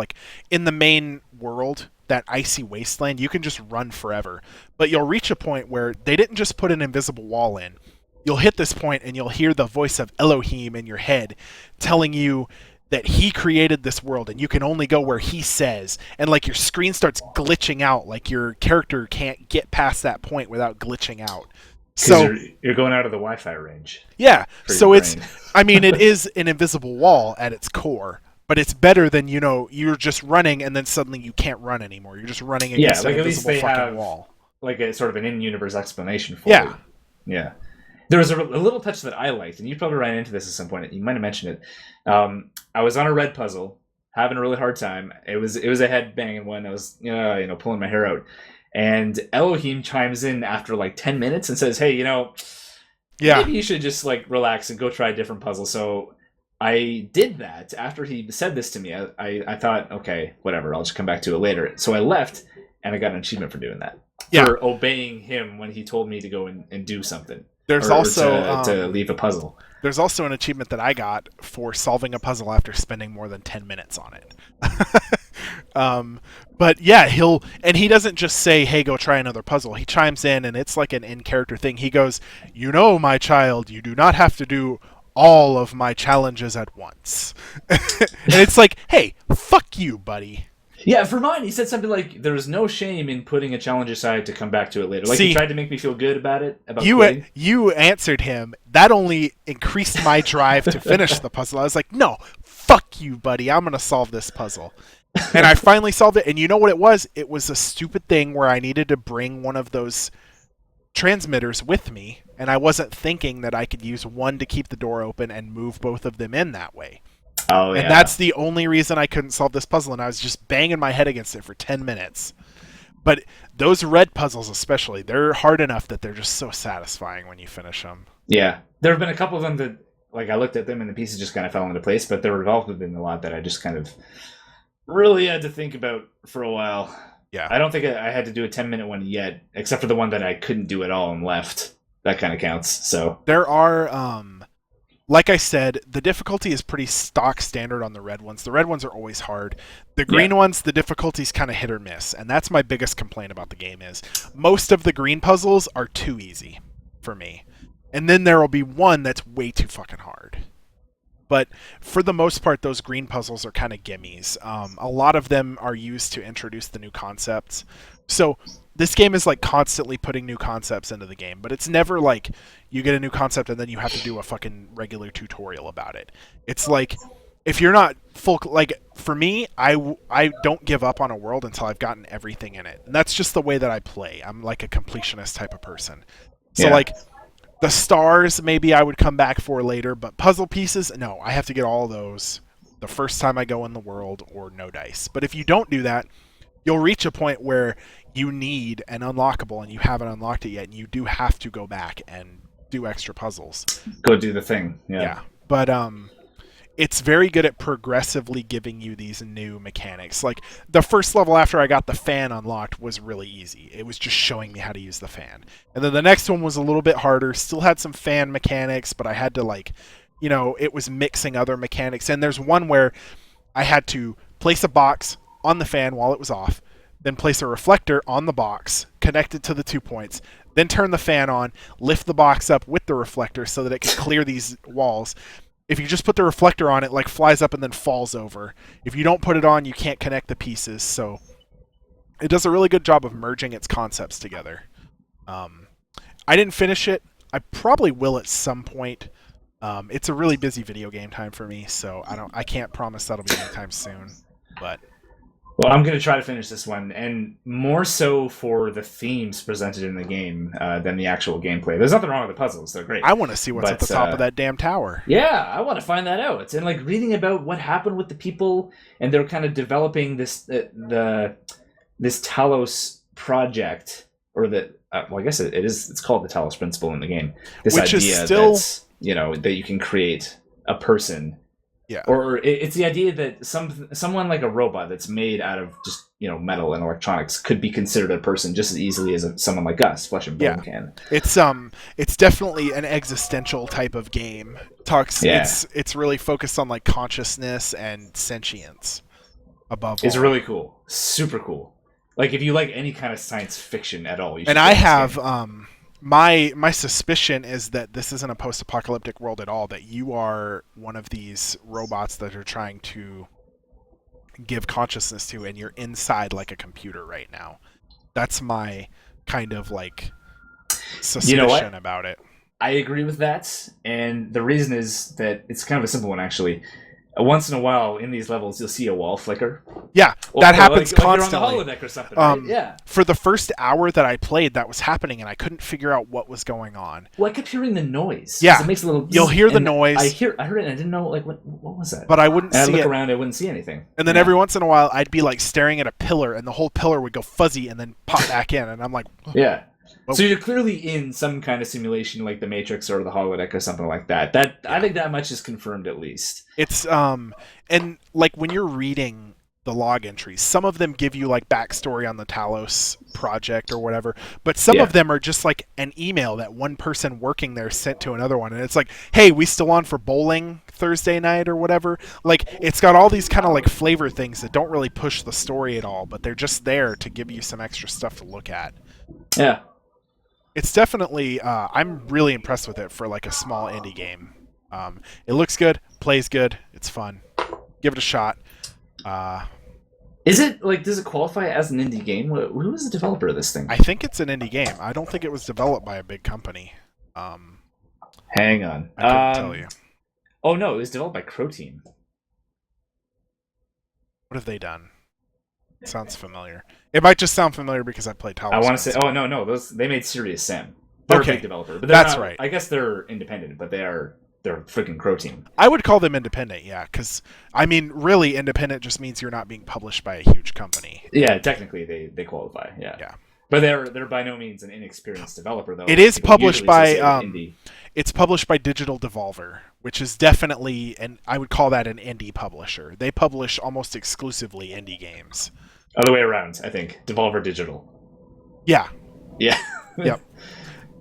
in the main world... that icy wasteland, you can just run forever. But you'll reach a point where they didn't just put an invisible wall in. You'll hit this point and you'll hear the voice of Elohim in your head telling you that he created this world and you can only go where he says. And your screen starts glitching out, your character can't get past that point without glitching out.
So you're going out of the Wi-Fi range.
Yeah. So it is an invisible wall at its core. But it's better than, you're just running and then suddenly you can't run anymore. You're just running against an invisible fucking wall.
A sort of an in-universe explanation for it. Yeah. There was a little touch that I liked, and you probably ran into this at some point. You might have mentioned it. I was on a red puzzle, having a really hard time. It was a head-banging one. I was, pulling my hair out. And Elohim chimes in after 10 minutes and says, hey, maybe you should just relax and go try a different puzzle. So... I did that after he said this to me. I thought, okay, whatever, I'll just come back to it later. So I left, and I got an achievement for doing that. Yeah. For obeying him when he told me to go and do something.
There's
or
also
to leave a puzzle.
there's also an achievement that I got for solving a puzzle after spending more than 10 minutes on it. But yeah, he doesn't just say, "Hey, go try another puzzle." He chimes in, and it's like an in-character thing. He goes, "You know, my child, you do not have to do all of my challenges at once." And it's like, "Hey, fuck you, buddy."
Yeah, for mine, he said something like, "There's no shame in putting a challenge aside to come back to it later." Like, he tried to make me feel good about it.
You answered him. That only increased my drive to finish the puzzle. I was like, "No, fuck you, buddy. I'm gonna solve this puzzle." And I finally solved it. And you know what it was? It was a stupid thing where I needed to bring one of those transmitters with me, and I wasn't thinking that I could use one to keep the door open and move both of them in that way.
Oh, yeah.
And that's the only reason I couldn't solve this puzzle, and I was just banging my head against it for 10 minutes. But those red puzzles especially, they're hard enough that they're just so satisfying when you finish them.
Yeah. There have been a couple of them that, like, I looked at them and the pieces just kind of fell into place, but there have been a lot that I just kind of really had to think about for a while.
Yeah.
I don't think I had to do a 10-minute one yet, except for the one that I couldn't do at all and left. That kind of counts. So
there are, like I said, the difficulty is pretty stock standard on the red ones. The red ones are always hard. The green ones, the difficulty's kind of hit or miss, and that's my biggest complaint about the game is most of the green puzzles are too easy for me. And then there will be one that's way too fucking hard. But for the most part, those green puzzles are kind of gimmies. A lot of them are used to introduce the new concepts. So this game is like constantly putting new concepts into the game, but it's never like you get a new concept and then you have to do a fucking regular tutorial about it. It's like if you're not full, like for me, I don't give up on a world until I've gotten everything in it. And that's just the way that I play. I'm like a completionist type of person. So like the stars, maybe I would come back for later, but puzzle pieces, no, I have to get all those the first time I go in the world or no dice. But if you don't do that, you'll reach a point where you need an unlockable and you haven't unlocked it yet, and you do have to go back and do extra puzzles.
Go do the thing.
Yeah. But it's very good at progressively giving you these new mechanics. Like the first level after I got the fan unlocked was really easy. It was just showing me how to use the fan. And then the next one was a little bit harder, still had some fan mechanics, but I had to like, you know, it was mixing other mechanics. And there's one where I had to place a box on the fan while it was off, then place a reflector on the box, connect it to the 2 points, then turn the fan on, lift the box up with the reflector so that it can clear these walls. If you just put the reflector on, it like flies up and then falls over. If you don't put it on, you can't connect the pieces. So it does a really good job of merging its concepts together. I didn't finish it. I probably will at some point. It's a really busy video game time for me, so I can't promise that'll be anytime soon. But
well, I'm going to try to finish this one, and more so for the themes presented in the game than the actual gameplay. There's nothing wrong with the puzzles. They're great.
I want to see what's at the top of that damn tower.
Yeah, I want to find that out. And like reading about what happened with the people, and they're kind of developing this this Talos project, or the well, I guess it's called the Talos Principle in the game. This
Which
idea
is still,
that's, you know, that you can create a person.
Yeah.
Or it's the idea that someone like a robot that's made out of just, you know, metal and electronics could be considered a person just as easily as someone like us, flesh and bone can.
It's definitely an existential type of game. It's really focused on like consciousness and sentience above all.
It's really cool. Super cool. Like if you like any kind of science fiction at all, you should.
And I have my suspicion is that this isn't a post-apocalyptic world at all, that you are one of these robots that are trying to give consciousness to, and you're inside like a computer right now. That's my kind of like suspicion about it.
I agree with that, and the reason is that it's kind of a simple one, actually. Once in a while in these levels, you'll see a wall flicker.
Yeah, that happens constantly.
Like you're on the holodeck or something, right? Yeah.
For the first hour that I played, that was happening, and I couldn't figure out what was going on.
Well, I kept hearing the noise.
Yeah,
it makes a little.
You'll hear the noise.
I heard it, and I didn't know like what was that.
But I wouldn't see it.
I look around, I wouldn't see anything.
And then every once in a while, I'd be like staring at a pillar, and the whole pillar would go fuzzy and then pop back in, and I'm like,
yeah. So you're clearly in some kind of simulation like the Matrix or the holodeck or something like that. I think that much is confirmed at least.
It's and like when you're reading the log entries. Some of them give you like backstory on the Talos project or whatever, but some of them are just like an email that one person working there sent to another one, and it's like, hey, we still on for bowling Thursday night or whatever. Like, it's got all these kind of like flavor things that don't really push the story at all, but they're just there to give you some extra stuff to look at.
Yeah.
It's definitely, I'm really impressed with it for like a small indie game. It looks good, plays good, it's fun. Give it a shot.
Is it like, does it qualify as an indie game? Who is the developer of this thing?
I think it's an indie game. I don't think it was developed by a big company.
Hang on.
I couldn't tell you.
Oh no, it was developed by Crow Team.
What have they done? It sounds familiar. It might just sound familiar because I played Talos.
I want to say, oh no, they made Serious Sam. They're a big developer, but
that's right.
I guess they're independent, but they're freaking Crow Team.
I would call them independent, yeah, because I mean, really, independent just means you're not being published by a huge company.
Yeah, technically they qualify. Yeah.
Yeah.
But they're by no means an inexperienced developer, though.
It is published by it's published by Digital Devolver, which is definitely, and I would call that an indie publisher. They publish almost exclusively indie games.
Other way around, I think. Devolver Digital.
Yeah.
Yeah.
Yep.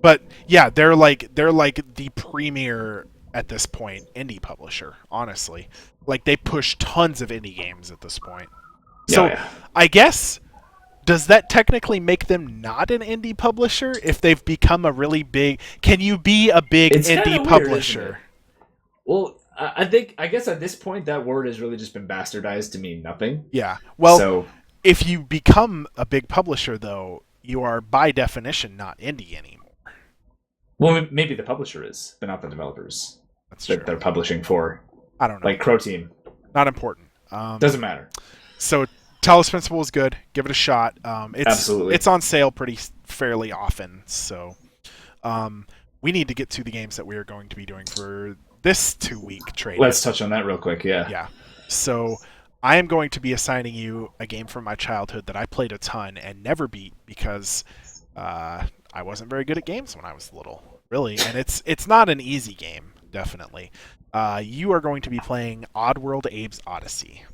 But yeah, they're like the premier at this point indie publisher, honestly. Like, they push tons of indie games at this point. So
yeah.
I guess, does that technically make them not an indie publisher if they've become a really big... Can you be a big indie publisher?
Well, I guess at this point that word has really just been bastardized to mean nothing.
Yeah. Well, if you become a big publisher, though, you are by definition not indie anymore.
Well, maybe the publisher is, but not the developers.
That's true.
They're publishing for.
I don't know.
Like Crow Team.
Not important.
Doesn't matter.
So Talos Principle is good. Give it a shot.
Absolutely.
It's on sale fairly often. So we need to get to the games that we are going to be doing for this 2-week trade.
Let's touch on that real quick. Yeah.
Yeah. So I am going to be assigning you a game from my childhood that I played a ton and never beat because I wasn't very good at games when I was little, really. And it's not an easy game, definitely. You are going to be playing Oddworld Abe's Odyssey,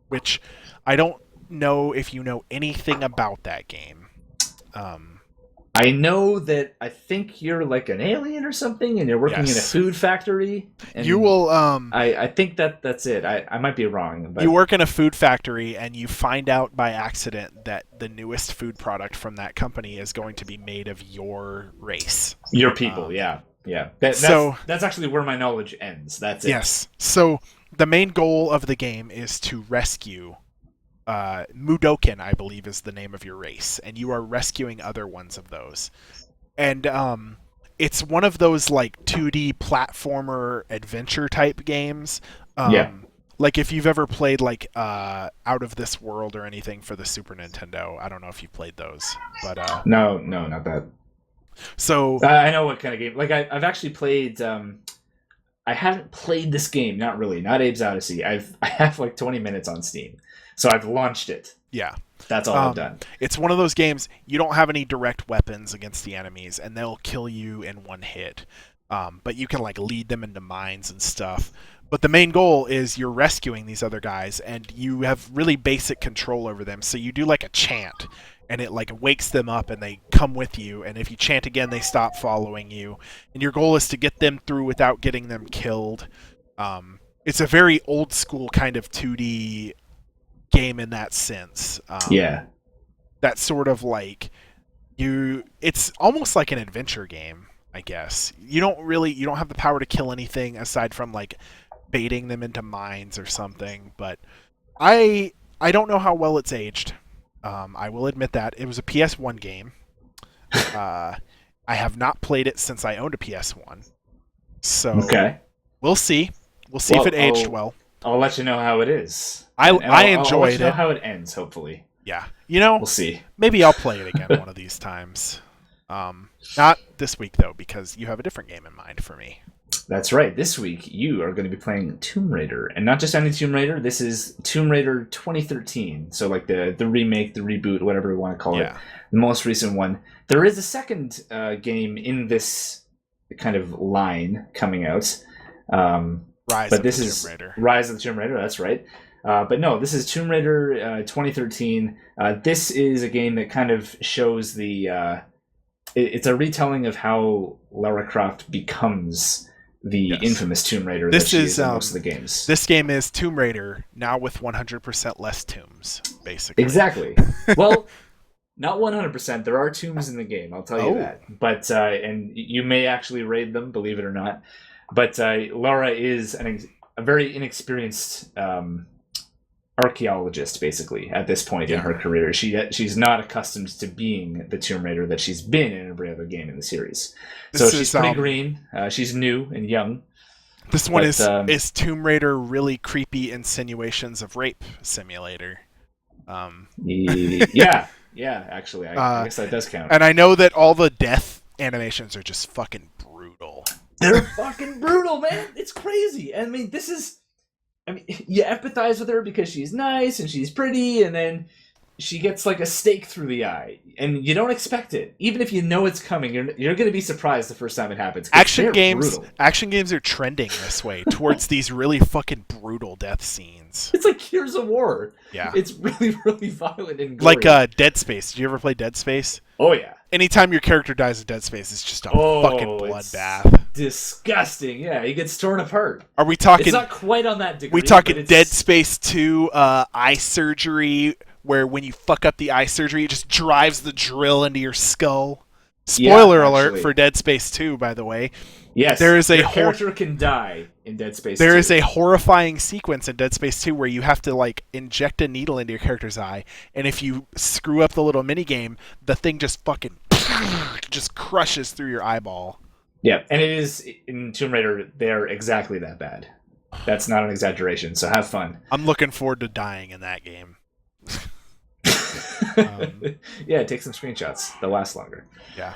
which I don't know if you know anything about that game.
I know that I think you're like an alien or something, and you're working in a food factory. And
you will.
I think that's it. I might be wrong. But...
You work in a food factory, and you find out by accident that the newest food product from that company is going to be made of your race.
Your people, yeah. That's actually where my knowledge ends. That's it.
Yes. So the main goal of the game is to rescue Mudoken, I believe, is the name of your race, and you are rescuing other ones of those. And it's one of those like 2D platformer adventure type games. Like if you've ever played like Out of This World or anything for the Super Nintendo. I don't know if you've played those, but
no, not that.
So
I know what kind of game. Like I've actually played. I haven't played this game, not Abe's Odyssey. I have like 20 minutes on Steam. So I've launched it.
Yeah.
That's all I've done.
It's one of those games, you don't have any direct weapons against the enemies, and they'll kill you in one hit. But you can like lead them into mines and stuff. But the main goal is you're rescuing these other guys, and you have really basic control over them. So you do like a chant, and it like wakes them up, and they come with you. And if you chant again, they stop following you. And your goal is to get them through without getting them killed. It's a very old school kind of 2D game in that sense. That sort of like it's almost like an adventure game, I guess. You don't have the power to kill anything aside from like baiting them into mines or something, but I don't know how well it's aged. I will admit that. It was a PS1 game. I have not played it since I owned a PS1. So we'll see. We'll see if it aged well.
I'll let you know how it is.
I enjoyed
I'll let you know
it.
how it ends, hopefully.
Yeah. We'll
see.
Maybe I'll play it again one of these times. Not this week, though, because you have a different game in mind for me.
That's right. This week, you are going to be playing Tomb Raider. And not just any Tomb Raider. This is Tomb Raider 2013. So like the remake, the reboot, whatever you want to call it. The most recent one. There is a second game in this kind of line coming out.
Rise of the Tomb Raider.
Rise of the Tomb Raider, that's right. But no, this is Tomb Raider 2013. This is a game that kind of shows it's a retelling of how Lara Croft becomes the infamous Tomb Raider that she is in most of the games.
This game is Tomb Raider, now with 100% less tombs, basically.
Exactly. Well, not 100%. There are tombs in the game, I'll tell you that. But and you may actually raid them, believe it or not. But Lara is a very inexperienced archaeologist, basically, at this point in her career. She's not accustomed to being the Tomb Raider that she's been in every other game in the series. So she's pretty green. She's new and young.
This one is Tomb Raider really creepy insinuations of rape simulator.
Yeah, actually, I guess that does count.
And I know that all the death animations are just fucking brutal.
They're fucking brutal, man. It's crazy. I mean, you empathize with her because she's nice and she's pretty, and then she gets like a stake through the eye, and you don't expect it. Even if you know it's coming, you're going to be surprised the first time it happens. Action games
are trending this way towards these really fucking brutal death scenes.
It's like Gears of War.
Yeah,
it's really, really violent and gory.
Like Dead Space. Did you ever play Dead Space?
Oh yeah.
Anytime your character dies in Dead Space, it's just a fucking bloodbath.
Disgusting. Yeah, he gets torn apart.
Are we talking?
It's not quite on that degree.
We talking Dead Space 2 eye surgery, where when you fuck up the eye surgery, it just drives the drill into your skull. Spoiler alert for Dead Space 2, by the way.
Yes, your character can die in Dead Space 2.
There is a horrifying sequence in Dead Space 2 where you have to like inject a needle into your character's eye, and if you screw up the little minigame, the thing just fucking just crushes through your eyeball.
Yeah, and it is in Tomb Raider, they're exactly that bad. That's not an exaggeration, so have fun.
I'm looking forward to dying in that game.
Yeah, take some screenshots. They'll last longer.
Yeah.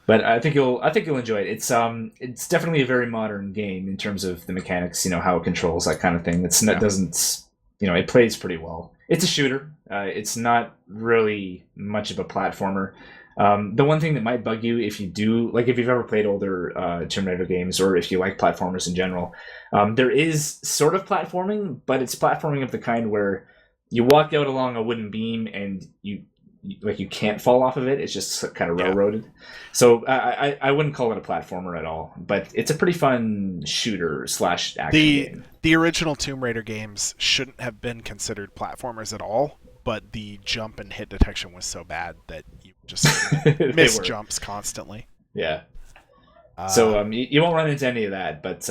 But I think you'll enjoy it. It's definitely a very modern game in terms of the mechanics, how it controls that kind of thing. It plays pretty well. It's a shooter. It's not really much of a platformer. The one thing that might bug you if you've ever played older Tomb Raider games, or if you like platformers in general, there is sort of platforming, but it's platforming of the kind where you walk out along a wooden beam and you can't fall off of it. It's just kind of railroaded. So I wouldn't call it a platformer at all, but it's a pretty fun shooter / action game.
The original Tomb Raider games shouldn't have been considered platformers at all, but the jump and hit detection was so bad that you just miss jumps constantly.
Yeah. So you won't run into any of that, but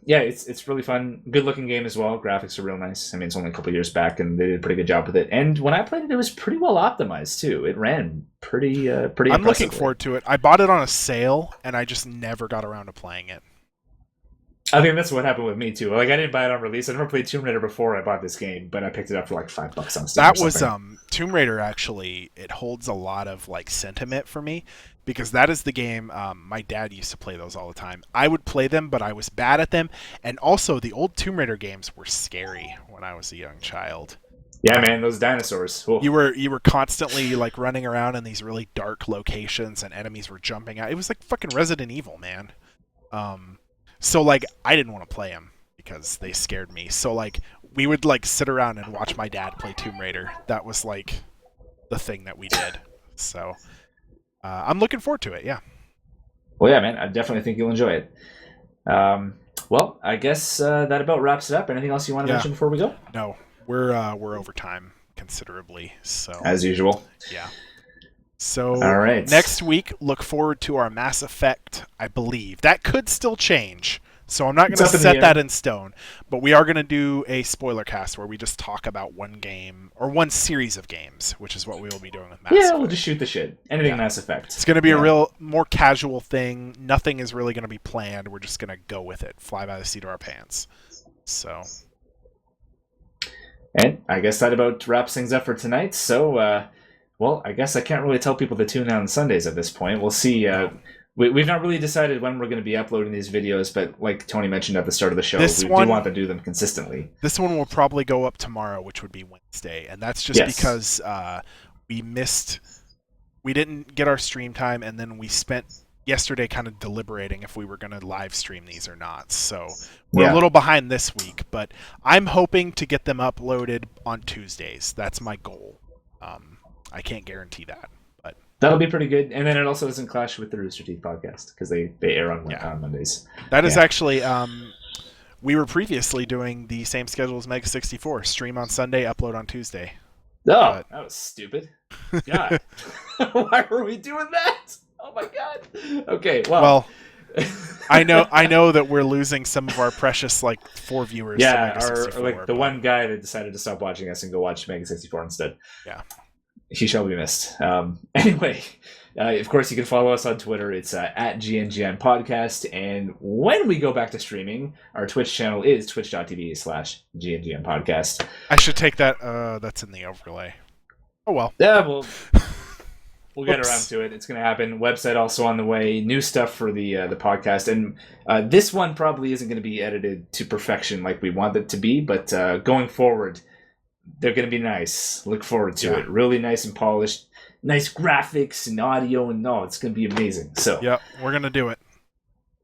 it's really fun. Good looking game as well. Graphics are real nice. I mean, it's only a couple years back, and they did a pretty good job with it. And when I played it, it was pretty well optimized too. It ran pretty. I'm
looking forward to it. I bought it on a sale, and I just never got around to playing it.
I think that's what happened with me too. Like, I didn't buy it on release. I never played Tomb Raider before I bought this game, but I picked it up for like $5 on Steam.
That was Tomb Raider. Actually, it holds a lot of like sentiment for me, because that is the game my dad used to play those all the time. I would play them, but I was bad at them, and also the old Tomb Raider games were scary when I was a young child.
Yeah, man, those dinosaurs. Cool.
You were constantly like running around in these really dark locations, and enemies were jumping out. It was like fucking Resident Evil, man. So like I didn't want to play them because they scared me. So like we would like sit around and watch my dad play Tomb Raider. That was like the thing that we did. So I'm looking forward to it. Yeah.
Well, yeah, man, I definitely think you'll enjoy it. Well, I guess that about wraps it up. Anything else you want to mention before we go?
No, we're over time considerably. So
as usual.
Yeah. So
all right.
Next week, look forward to our Mass Effect, I believe. That could still change, so I'm not going to set that in stone. But we are going to do a spoiler cast where we just talk about one game, or one series of games, which is what we will be doing with Mass Effect.
Yeah, we'll just shoot the shit. Anything Mass Effect.
It's going to be a real, more casual thing. Nothing is really going to be planned. We're just going to go with it. Fly by the seat of our pants. So...
And I guess that about wraps things up for tonight. So... well, I guess I can't really tell people to tune in on Sundays at this point. We'll see. We've not really decided when we're going to be uploading these videos, but like Tony mentioned at the start of the show, we do want to do them consistently.
This one will probably go up tomorrow, which would be Wednesday, and that's just because we didn't get our stream time, and then we spent yesterday kind of deliberating if we were going to live stream these or not. So we're a
Yeah.
little behind this week, but I'm hoping to get them uploaded on Tuesdays. That's my goal. I can't guarantee that, but
That'll be pretty good. And then it also doesn't clash with the Rooster Teeth podcast because they air on Mondays.
That is actually we were previously doing the same schedule as Mega 64. Stream on Sunday, upload on Tuesday.
Oh, that was stupid. God. Why were we doing that? Oh my god. Okay, well
I know that we're losing some of our precious 4 viewers.
Yeah,
to Mega 64,
or the one guy that decided to stop watching us and go watch Mega 64 instead.
Yeah.
He shall be missed. Anyway, of course, you can follow us on Twitter. It's at GNGN Podcast. And when we go back to streaming, our Twitch channel is twitch.tv/GNGN Podcast.
I should take that. That's in the overlay. Oh, well.
Yeah, we'll get around to it. It's going to happen. Website also on the way. New stuff for the podcast. And this one probably isn't going to be edited to perfection like we want it to be. But going forward, they're going to be nice. Look forward to it. Really nice and polished. Nice graphics and audio. And it's going to be amazing. So
yeah, we're going to do it.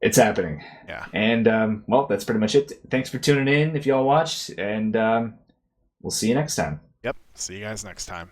It's happening.
Yeah.
And, that's pretty much it. Thanks for tuning in if y'all watched. And we'll see you next time.
Yep. See you guys next time.